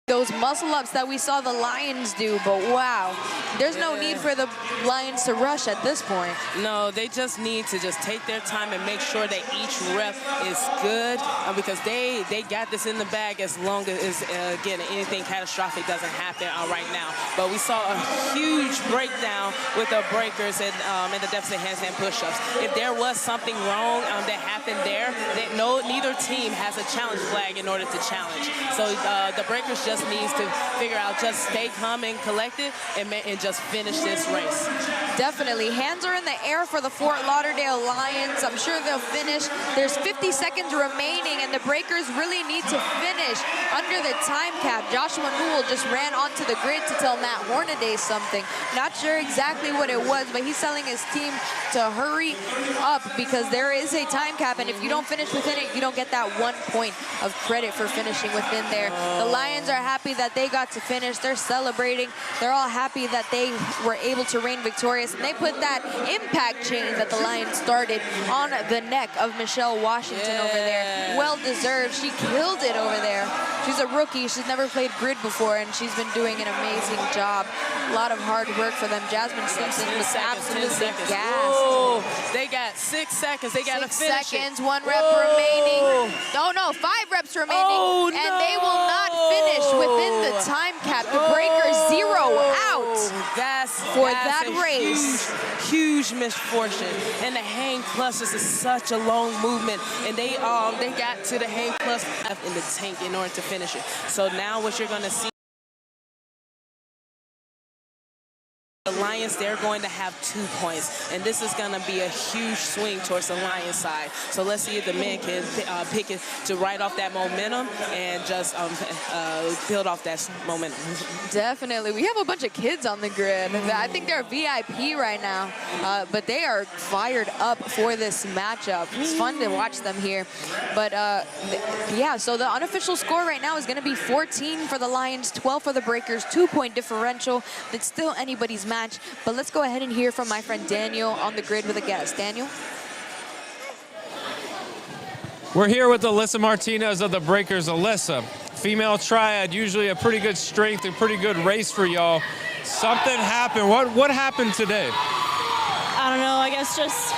Those muscle-ups that we saw the Lions do, but wow, there's no need for the Lions to rush at this point. No, they just need to just take their time and make sure that each rep is good because they got this in the bag as long as, again, anything catastrophic doesn't happen right now. But we saw a huge breakdown with the breakers and the deficit handstand push-ups. If there was something wrong that happened there, neither team has a challenge flag in order to challenge. So the breakers just needs to figure out, just stay calm and collected and just finish this race. Definitely. Hands are in the air for the Fort Lauderdale Lions. I'm sure they'll finish. There's 50 seconds remaining, and the breakers really need to finish under the time cap. Joshua Newell just ran onto the grid to tell Matt Hornaday something. Not sure exactly what it was, but he's telling his team to hurry up because there is a time cap, and if you don't finish within it, you don't get that 1 point of credit for finishing within there. The Lions are happy that they got to finish. They're celebrating. They're all happy that they were able to reign victorious, and they put that impact chain that the Lions started on the neck of Michelle Washington over there. Well deserved. She killed it over there. She's a rookie. She's never played grid before, and she's been doing an amazing job. A lot of hard work for them. Jasmine Simpson was absolutely gassed. Oh, they got 6 seconds. They got to finish 6 seconds, 1 rep remaining. Oh no, 5 reps remaining, and they will not finish within the time cap. The breakers 0 out. that's that race. Huge misfortune. And the hang clusters is such a long movement, and they got to the hang cluster in the tank in order to finish it. So now what you're going to see, the Lions, they're going to have 2 points, and this is going to be a huge swing towards the Lions side. So let's see if the men can pick it to ride off that momentum and just build off that momentum. Definitely. We have a bunch of kids on the grid. I think they're VIP right now, but they are fired up for this matchup. It's fun to watch them here. But yeah, so the unofficial score right now is going to be 14 for the Lions, 12 for the Breakers, 2-point differential. It's still anybody's match. But let's go ahead and hear from my friend Daniel on the grid with a guest. Daniel? We're here with Alyssa Martinez of the Breakers. Alyssa, female triad, usually a pretty good strength, a pretty good race for y'all. Something happened. What happened today? I don't know, I guess just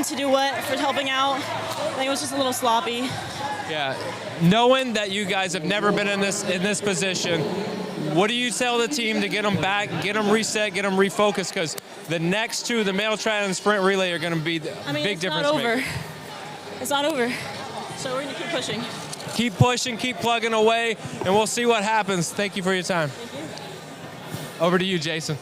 to do what for helping out. I think it was just a little sloppy. Yeah, knowing that you guys have never been in this position, what do you tell the team to get them back, get them reset, get them refocused? Because the next two, the male triad and sprint relay, are going to be a big difference. It's not over. It's not over. So we're going to keep pushing. Keep pushing, keep plugging away, and we'll see what happens. Thank you for your time. Thank you. Over to you, Jason.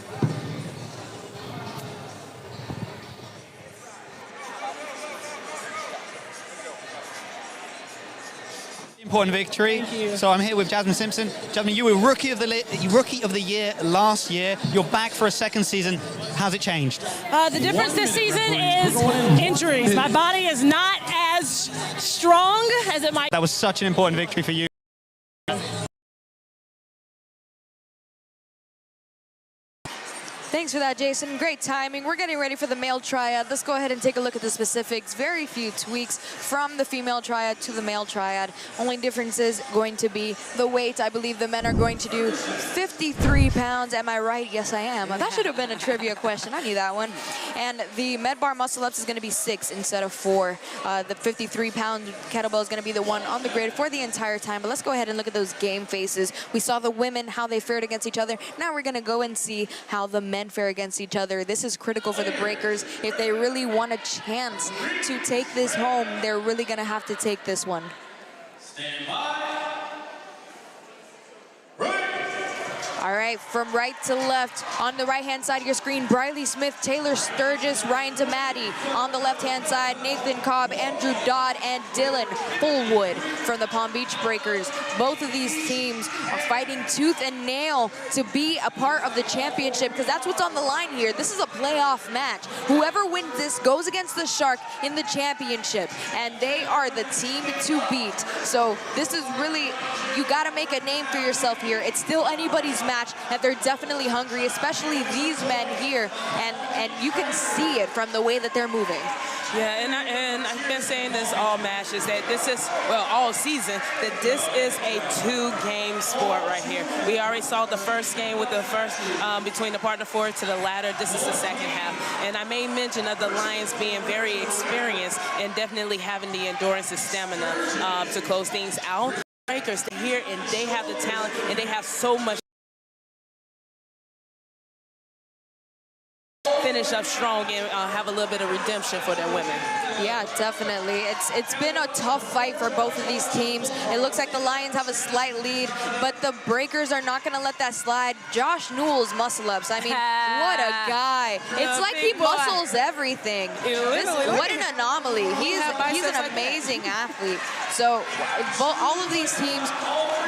Important victory. So I'm here with Jasmine Simpson. Jasmine, you were rookie of the year last year. You're back for a second season. How's it changed? The difference this season is injuries. My body is not as strong as it might. That was such an important victory for you. Thanks for that, Jason. Great timing. We're getting ready for the male triad. Let's go ahead and take a look at the specifics. Very few tweaks from the female triad to the male triad. Only difference is going to be the weight. I believe the men are going to do 53 pounds. Am I right? Yes, I am. That should have been a trivia question. I knew that one. And the med bar muscle ups is going to be 6 instead of 4. The 53-pound kettlebell is going to be the one on the grid for the entire time. But let's go ahead and look at those game faces. We saw the women, how they fared against each other. Now we're going to go and see how the men fare against each other. This is critical for the Breakers. If they really want a chance to take this home, they're really going to have to take this one. Stand by. All right, from right to left, on the right-hand side of your screen, Briley Smith, Taylor Sturgis, Ryan Damati. On the left-hand side, Nathan Cobb, Andrew Dodd, and Dylan Fullwood from the Palm Beach Breakers. Both of these teams are fighting tooth and nail to be a part of the championship, because that's what's on the line here. This is a playoff match. Whoever wins this goes against the Shark in the championship, and they are the team to beat. So this is really, you got to make a name for yourself here. It's still anybody's match, and they're definitely hungry, especially these men here, and you can see it from the way that they're moving. Yeah, and I've been saying this all matches, that this is, well, all season, that this is a 2-game sport right here. We already saw the first game with the first, between the partner forward to the ladder. This is the second half. And I made mention of the Lions being very experienced and definitely having the endurance and stamina to close things out. Breakers, they're here, and they have the talent, and they have so much finish up strong and have a little bit of redemption for their women. Yeah, definitely. It's been a tough fight for both of these teams. It looks like the Lions have a slight lead, but the Breakers are not going to let that slide. Josh Newell's muscle-ups. I mean, what a guy. It's like he muscles everything. What an anomaly. He's an amazing athlete. So all of these teams,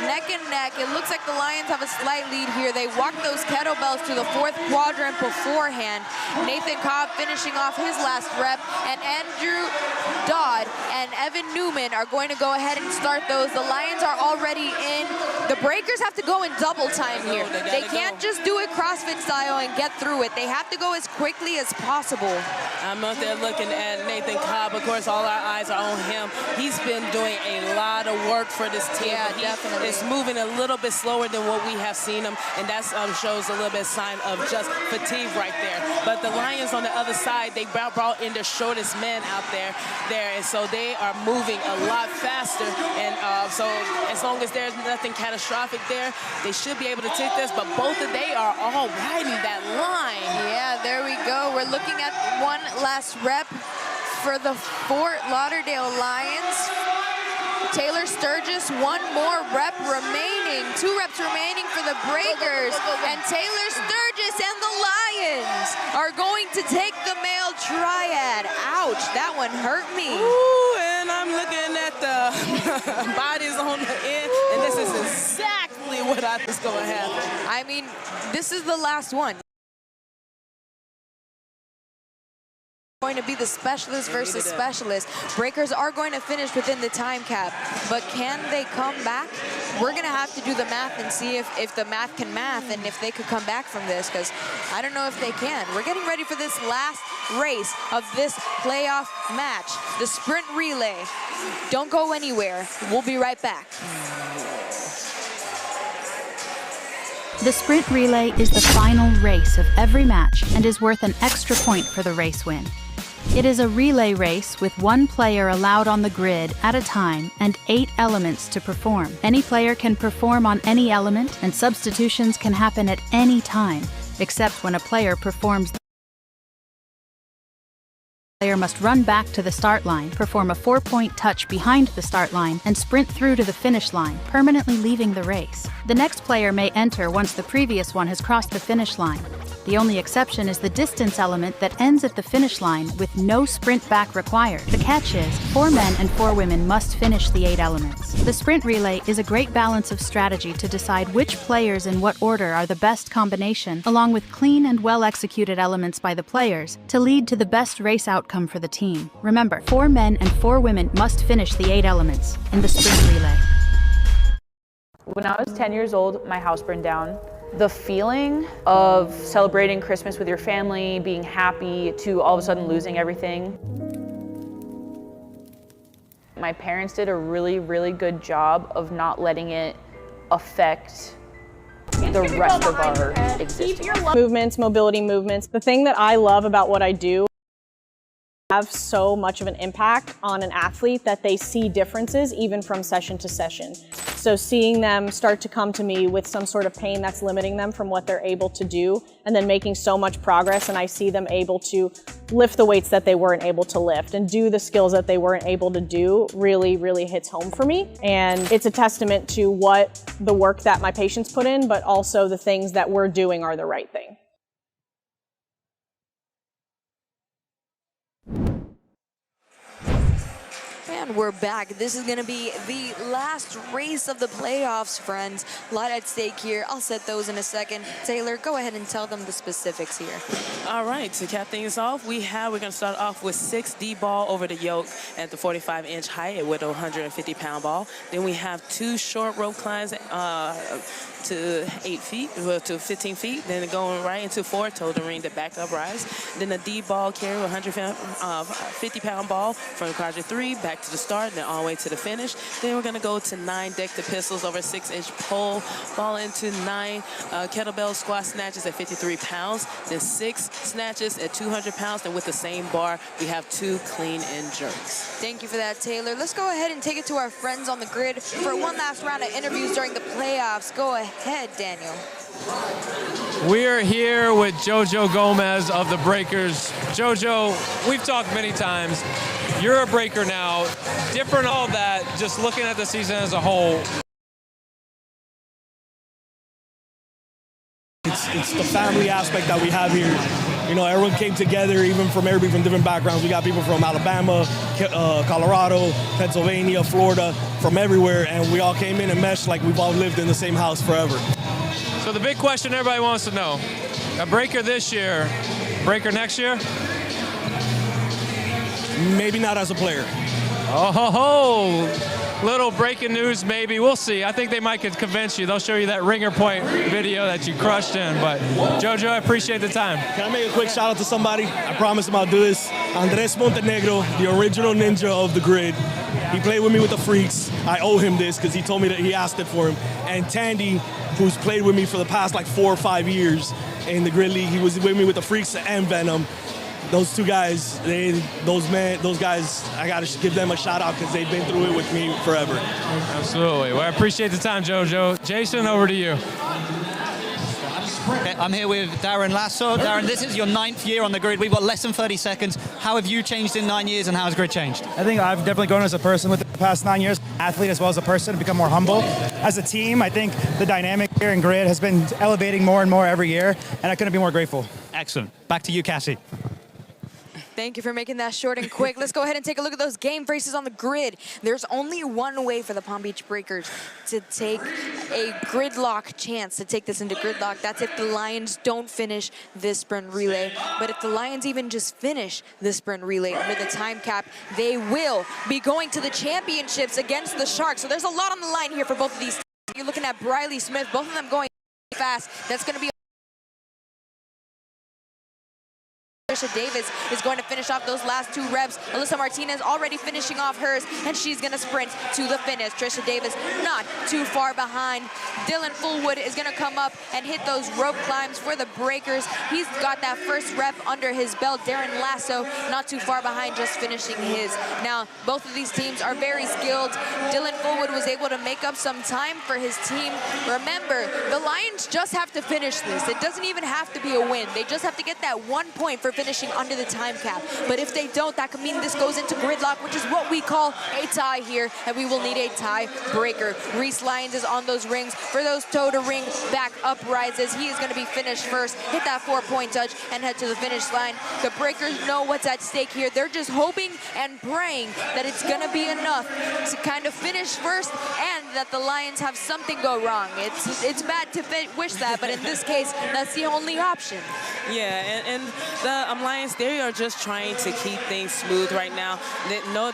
neck and neck. It looks like the Lions have a slight lead here. They walked those kettlebells to the 4th quadrant beforehand. Nathan Cobb finishing off his last rep, and Andrew Dodd and Evan Newman are going to go ahead and start those. The Lions are already in. The Breakers have to go in double time here. They can't just do it CrossFit style and get through it. They have to go as quickly as possible. I'm out there looking at Nathan Cobb. Of course, all our eyes are on him. He's been doing a lot of work for this team. Yeah, definitely. It's moving a little bit slower than what we have seen him, and that shows a little bit sign of just fatigue right there. But the Lions on the other side, they brought in their shortest men out there, and so they are moving a lot faster. And so as long as there's nothing catastrophic there, they should be able to take this. But both of they are all riding that line. Yeah, there we go. We're looking at one last rep for the Fort Lauderdale Lions. Taylor Sturgis, one more rep remaining. 2 reps remaining for the Breakers. And Taylor Sturgis and the Lions are going to take the male triad. Ouch, that one hurt me. Ooh, and I'm looking at the bodies on the end, and this is exactly what I was going to happen. I mean, this is the last one. Going to be the specialist versus specialist. Breakers are going to finish within the time cap, but can they come back? We're going to have to do the math and see if the math can math and if they could come back from this, because I don't know if they can. We're getting ready for this last race of this playoff match, the sprint relay. Don't go anywhere. We'll be right back. The sprint relay is the final race of every match and is worth an extra point for the race win. It is a relay race with 1 player allowed on the grid at a time and 8 elements to perform. Any player can perform on any element, and substitutions can happen at any time, except when a player performs. The player must run back to the start line, perform a 4-point touch behind the start line, and sprint through to the finish line, permanently leaving the race. The next player may enter once the previous one has crossed the finish line. The only exception is the distance element that ends at the finish line with no sprint back required. The catch is, 4 men and 4 women must finish the 8 elements. The sprint relay is a great balance of strategy to decide which players in what order are the best combination, along with clean and well-executed elements by the players, to lead to the best race outcome for the team. Remember, 4 men and 4 women must finish the 8 elements in the sprint relay. When I was 10 years old, my house burned down. The feeling of celebrating Christmas with your family, being happy, to all of a sudden losing everything. My parents did a really, really good job of not letting it affect the rest of our existence. Movements, mobility movements. The thing that I love about what I do have so much of an impact on an athlete that they see differences even from session to session. So seeing them start to come to me with some sort of pain that's limiting them from what they're able to do, and then making so much progress, and I see them able to lift the weights that they weren't able to lift and do the skills that they weren't able to do, really, really hits home for me. And it's a testament to what the work that my patients put in, but also the things that we're doing are the right thing. And we're back. This is going to be the last race of the playoffs, friends. A lot at stake here. I'll set those in a second. Taylor, go ahead and tell them the specifics here. All right, to cap things off, we're going to start off with 6 D-ball over the yoke at the 45-inch height with a 150-pound ball. Then we have 2 short rope climbs to 8 feet, well, to 15 feet, then going right into 4 toe to ring, the back up rise. Then the D-ball carry with 150-pound ball from quadrant 3 back to the start, then all the way to the finish. Then we're going to go to 9 deck to pistols over 6-inch pole, fall into 9 kettlebell squat snatches at 53 pounds, then 6 snatches at 200 pounds. Then with the same bar, we have 2 clean and jerks. Thank you for that, Taylor. Let's go ahead and take it to our friends on the grid for one last round of interviews during the playoffs. Go ahead, Daniel. We are here with Jojo Gomez of the Breakers. Jojo, we've talked many times. You're a Breaker now. Different all that, just looking at the season as a whole. It's the family aspect that we have here. You know, everyone came together, even from different backgrounds. We got people from Alabama, Colorado, Pennsylvania, Florida, from everywhere, and we all came in and meshed like we've all lived in the same house forever. So the big question everybody wants to know, a Breaker this year, Breaker next year? Maybe not as a player. Oh ho ho! little breaking news maybe. We'll see. I think they might could convince you. They'll show you that ringer point video that you crushed in. But Jojo, I appreciate the time. Can I make a quick shout out to somebody? I promise him I'll do this. Andres Montenegro, the original ninja of the grid. He played with me with the Freaks. I owe him this because he told me that he asked it for him. And Tandy, who's played with me for the past like 4 or 5 years in the Grid League. He was with me with the Freaks and Venom. Those two guys, those guys, I gotta give them a shout out because they've been through it with me forever. Absolutely. Well, I appreciate the time, Jojo. Jason, over to you. I'm here with Darren Lasso. Darren, this is your 9th year on the grid. We've got less than 30 seconds. How have you changed in 9 years, and how has grid changed? I think I've definitely grown as a person with the past 9 years, athlete as well as a person, become more humble. As a team, I think the dynamic here in grid has been elevating more and more every year, and I couldn't be more grateful. Excellent. Back to you, Cassie. Thank you for making that short and quick. Let's go ahead and take a look at those game faces on the grid. There's only one way for the Palm Beach Breakers to take a gridlock chance, to take this into gridlock. That's if the Lions don't finish this sprint relay. But if the Lions even just finish this sprint relay under the time cap, they will be going to the championships against the Sharks. So there's a lot on the line here for both of these teams. You're looking at Briley Smith, both of them going fast. That's going to be Trisha Davis is going to finish off those last 2 reps. Alyssa Martinez already finishing off hers, and she's going to sprint to the finish. Trisha Davis not too far behind. Dylan Fullwood is going to come up and hit those rope climbs for the Breakers. He's got that first rep under his belt. Darren Lasso not too far behind, just finishing his. Now, both of these teams are very skilled. Dylan Fullwood was able to make up some time for his team. Remember, the Lions just have to finish this. It doesn't even have to be a win. They just have to get that 1 point for finishing under the time cap. But if they don't, that could mean this goes into gridlock, which is what we call a tie here, and we will need a tie breaker. Reese Lyons is on those rings for those toe-to-ring back up rises. He is going to be finished first, hit that 4-point touch, and head to the finish line. The Breakers know what's at stake here. They're just hoping and praying that it's going to be enough to kind of finish first and that the Lions have something go wrong. It's bad to wish that, but in this case, that's the only option. Yeah, and the Lions, they are just trying to keep things smooth right now.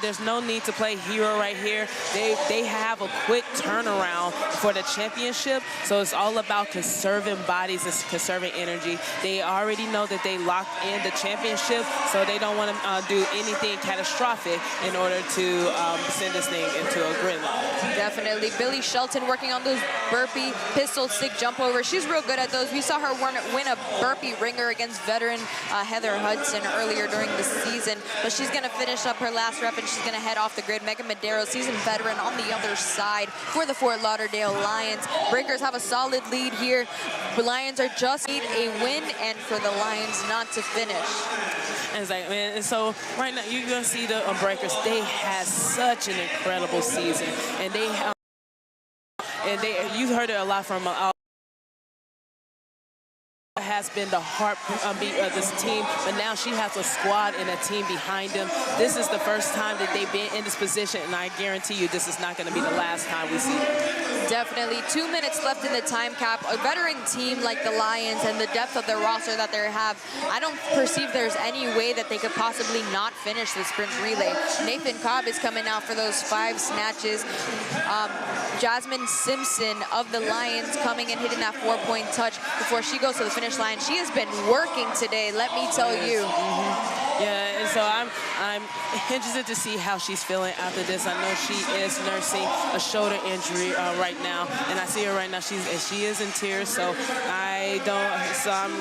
There's no need to play hero right here. They have a quick turnaround for the championship, so it's all about conserving bodies and conserving energy. They already know that they locked in the championship, so they don't want to do anything catastrophic in order to send this thing into a gridlock. Definitely. Billy Shelton working on those burpee pistol stick jump over. She's real good at those. We saw her win a burpee ringer against veteran Heather Hudson earlier during the season, but she's going to finish up her last rep and she's going to head off the grid. Megan Madero, seasoned veteran, on the other side for the Fort Lauderdale Lions. Breakers have a solid lead here. The Lions are just need a win and for the Lions not to finish. And so right now you're going to see the Breakers. They had such an incredible season, and you heard it a lot from has been the heartbeat of this team, but now she has a squad and a team behind them. This is the first time that they've been in this position, and I guarantee you this is not going to be the last time we see them. Definitely. 2 minutes left in the time cap. A veteran team like the Lions and the depth of their roster that they have, I don't perceive there's any way that they could possibly not finish the sprint relay. Nathan Cobb is coming out for those 5 snatches. Jasmine Simpson of the Lions coming and hitting that 4-point touch before she goes to the finish line. She has been working today, let me tell you. Yeah, and so I'm interested to see how she's feeling after this. I know she is nursing a shoulder injury right now, and I see her right now. She is in tears, so I'm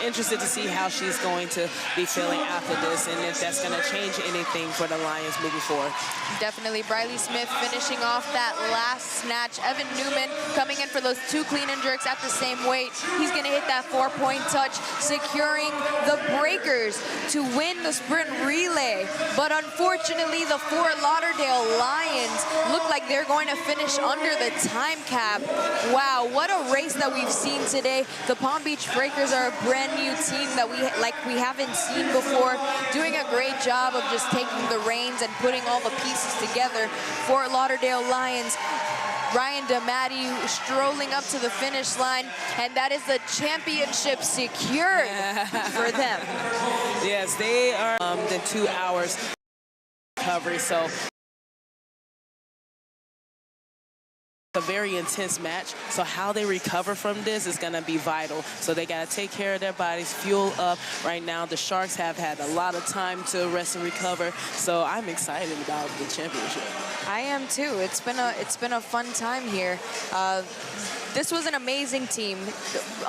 interested to see how she's going to be feeling after this, and if that's going to change anything for the Lions moving forward. Definitely. Briley Smith finishing off that last snatch. Evan Newman coming in for those 2 clean and jerks at the same weight. He's going to hit that 4-point touch, securing the Breakers to win the sprint relay. But unfortunately, the Fort Lauderdale Lions look like they're going to finish under the time cap. Wow, what a race that we've seen today. The Palm Beach Breakers are a brand new team that we haven't seen before, doing a great job of just taking the reins and putting all the pieces together. Fort Lauderdale Lions, Ryan DeMatti strolling up to the finish line, and that is the championship secured for them. Yes, they are the 2 hours recovery, so a very intense match. So how they recover from this is going to be vital. So they got to take care of their bodies, fuel up. Right now, the Sharks have had a lot of time to rest and recover. So I'm excited about the championship. I am too. It's been a fun time here. This was an amazing team,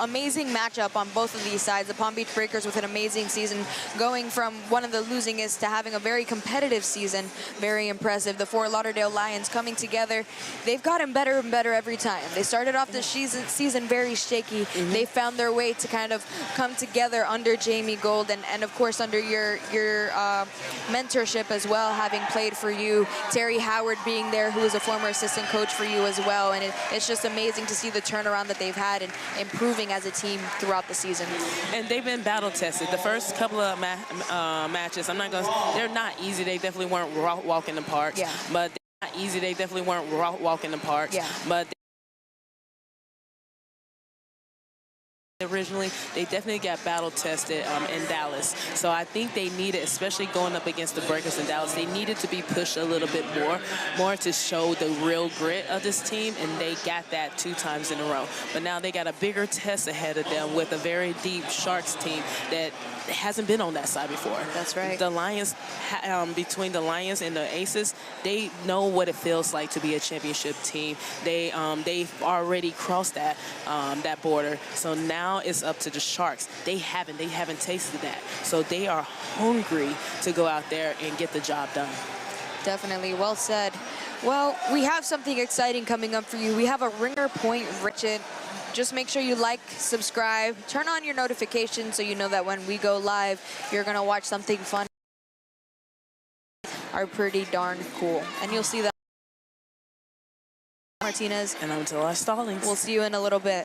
amazing matchup on both of these sides. The Palm Beach Breakers with an amazing season, going from one of the losingest to having a very competitive season. Very impressive. The Fort Lauderdale Lions coming together. They've gotten better and better every time. They started off the season very shaky. They found their way to kind of come together under Jamie Gold and of course under your mentorship as well, having played for you. Terry Howard being there, who is a former assistant coach for you as well. And it's just amazing to see the turnaround that they've had and improving as a team throughout the season. And they've been battle tested. The first couple of matches, they're not easy. They definitely weren't walk in the park. Yeah. But they're not easy. They definitely weren't walk in the park. Yeah. But originally, they definitely got battle tested in Dallas. So I think they needed, especially going up against the Breakers in Dallas, they needed to be pushed a little bit more to show the real grit of this team, and they got that 2 times in a row. But now they got a bigger test ahead of them with a very deep Sharks team that hasn't been on that side before. That's right. The Lions, between the Lions and the Aces, they know what it feels like to be a championship team. They've already crossed that border. So now it's up to the Sharks. They haven't tasted that. So they are hungry to go out there and get the job done. Definitely, well said. Well, we have something exciting coming up for you. We have a Ringer Point Richard. Just make sure you like, subscribe, turn on your notifications so you know that when we go live, you're gonna watch something fun. Are pretty darn cool. And you'll see that. Martinez. And I'm Stallings. We'll see you in a little bit.